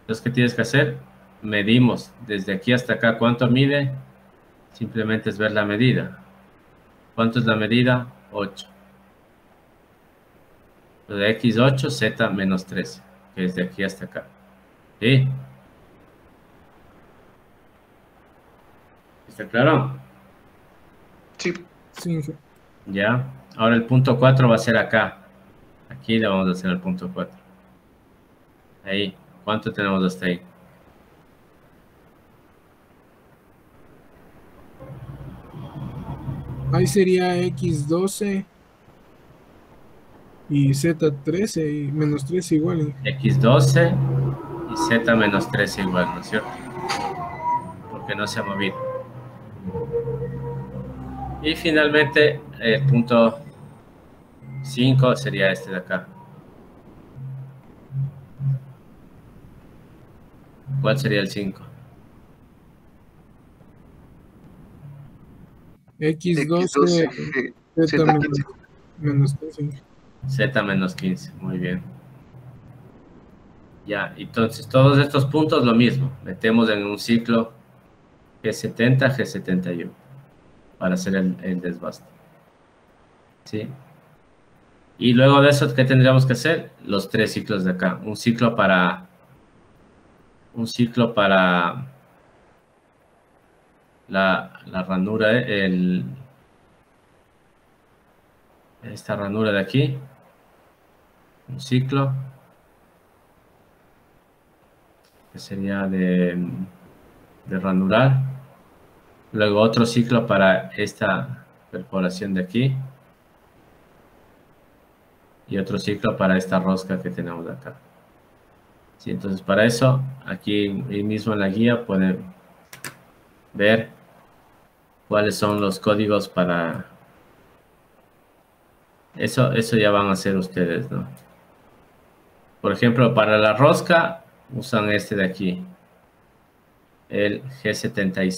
Entonces, ¿qué tienes que hacer? Medimos desde aquí hasta acá. ¿Cuánto mide? Simplemente es ver la medida. ¿Cuánto es la medida? 8. De X8, Z menos 13, que es de aquí hasta acá. ¿Sí? ¿Está claro? Sí. Sí, Inge. Ya. Ahora el punto 4 va a ser acá. Aquí le vamos a hacer el punto 4. Ahí. ¿Cuánto tenemos hasta ahí? Ahí sería X12 y Z13 y menos 13 igual. X12 y Z menos 13 igual, ¿no es cierto? Porque no se ha movido. Y finalmente el punto 5 sería este de acá. ¿Cuál sería el 5? X12 Z menos 13. Z menos 15, muy bien. Ya, entonces todos estos puntos lo mismo. Metemos en un ciclo G70, G71 para hacer el desbaste. ¿Sí? Y luego de eso, ¿qué tendríamos que hacer? Los 3 ciclos de acá. Un ciclo para la ranura, esta ranura de aquí. Un ciclo que sería de ranurar. Luego otro ciclo para esta perforación de aquí. Y otro ciclo para esta rosca que tenemos acá. Sí, entonces para eso, aquí mismo en la guía pueden ver cuáles son los códigos para... Eso ya van a hacer ustedes, ¿no? Por ejemplo, para la rosca usan este de aquí, el G76.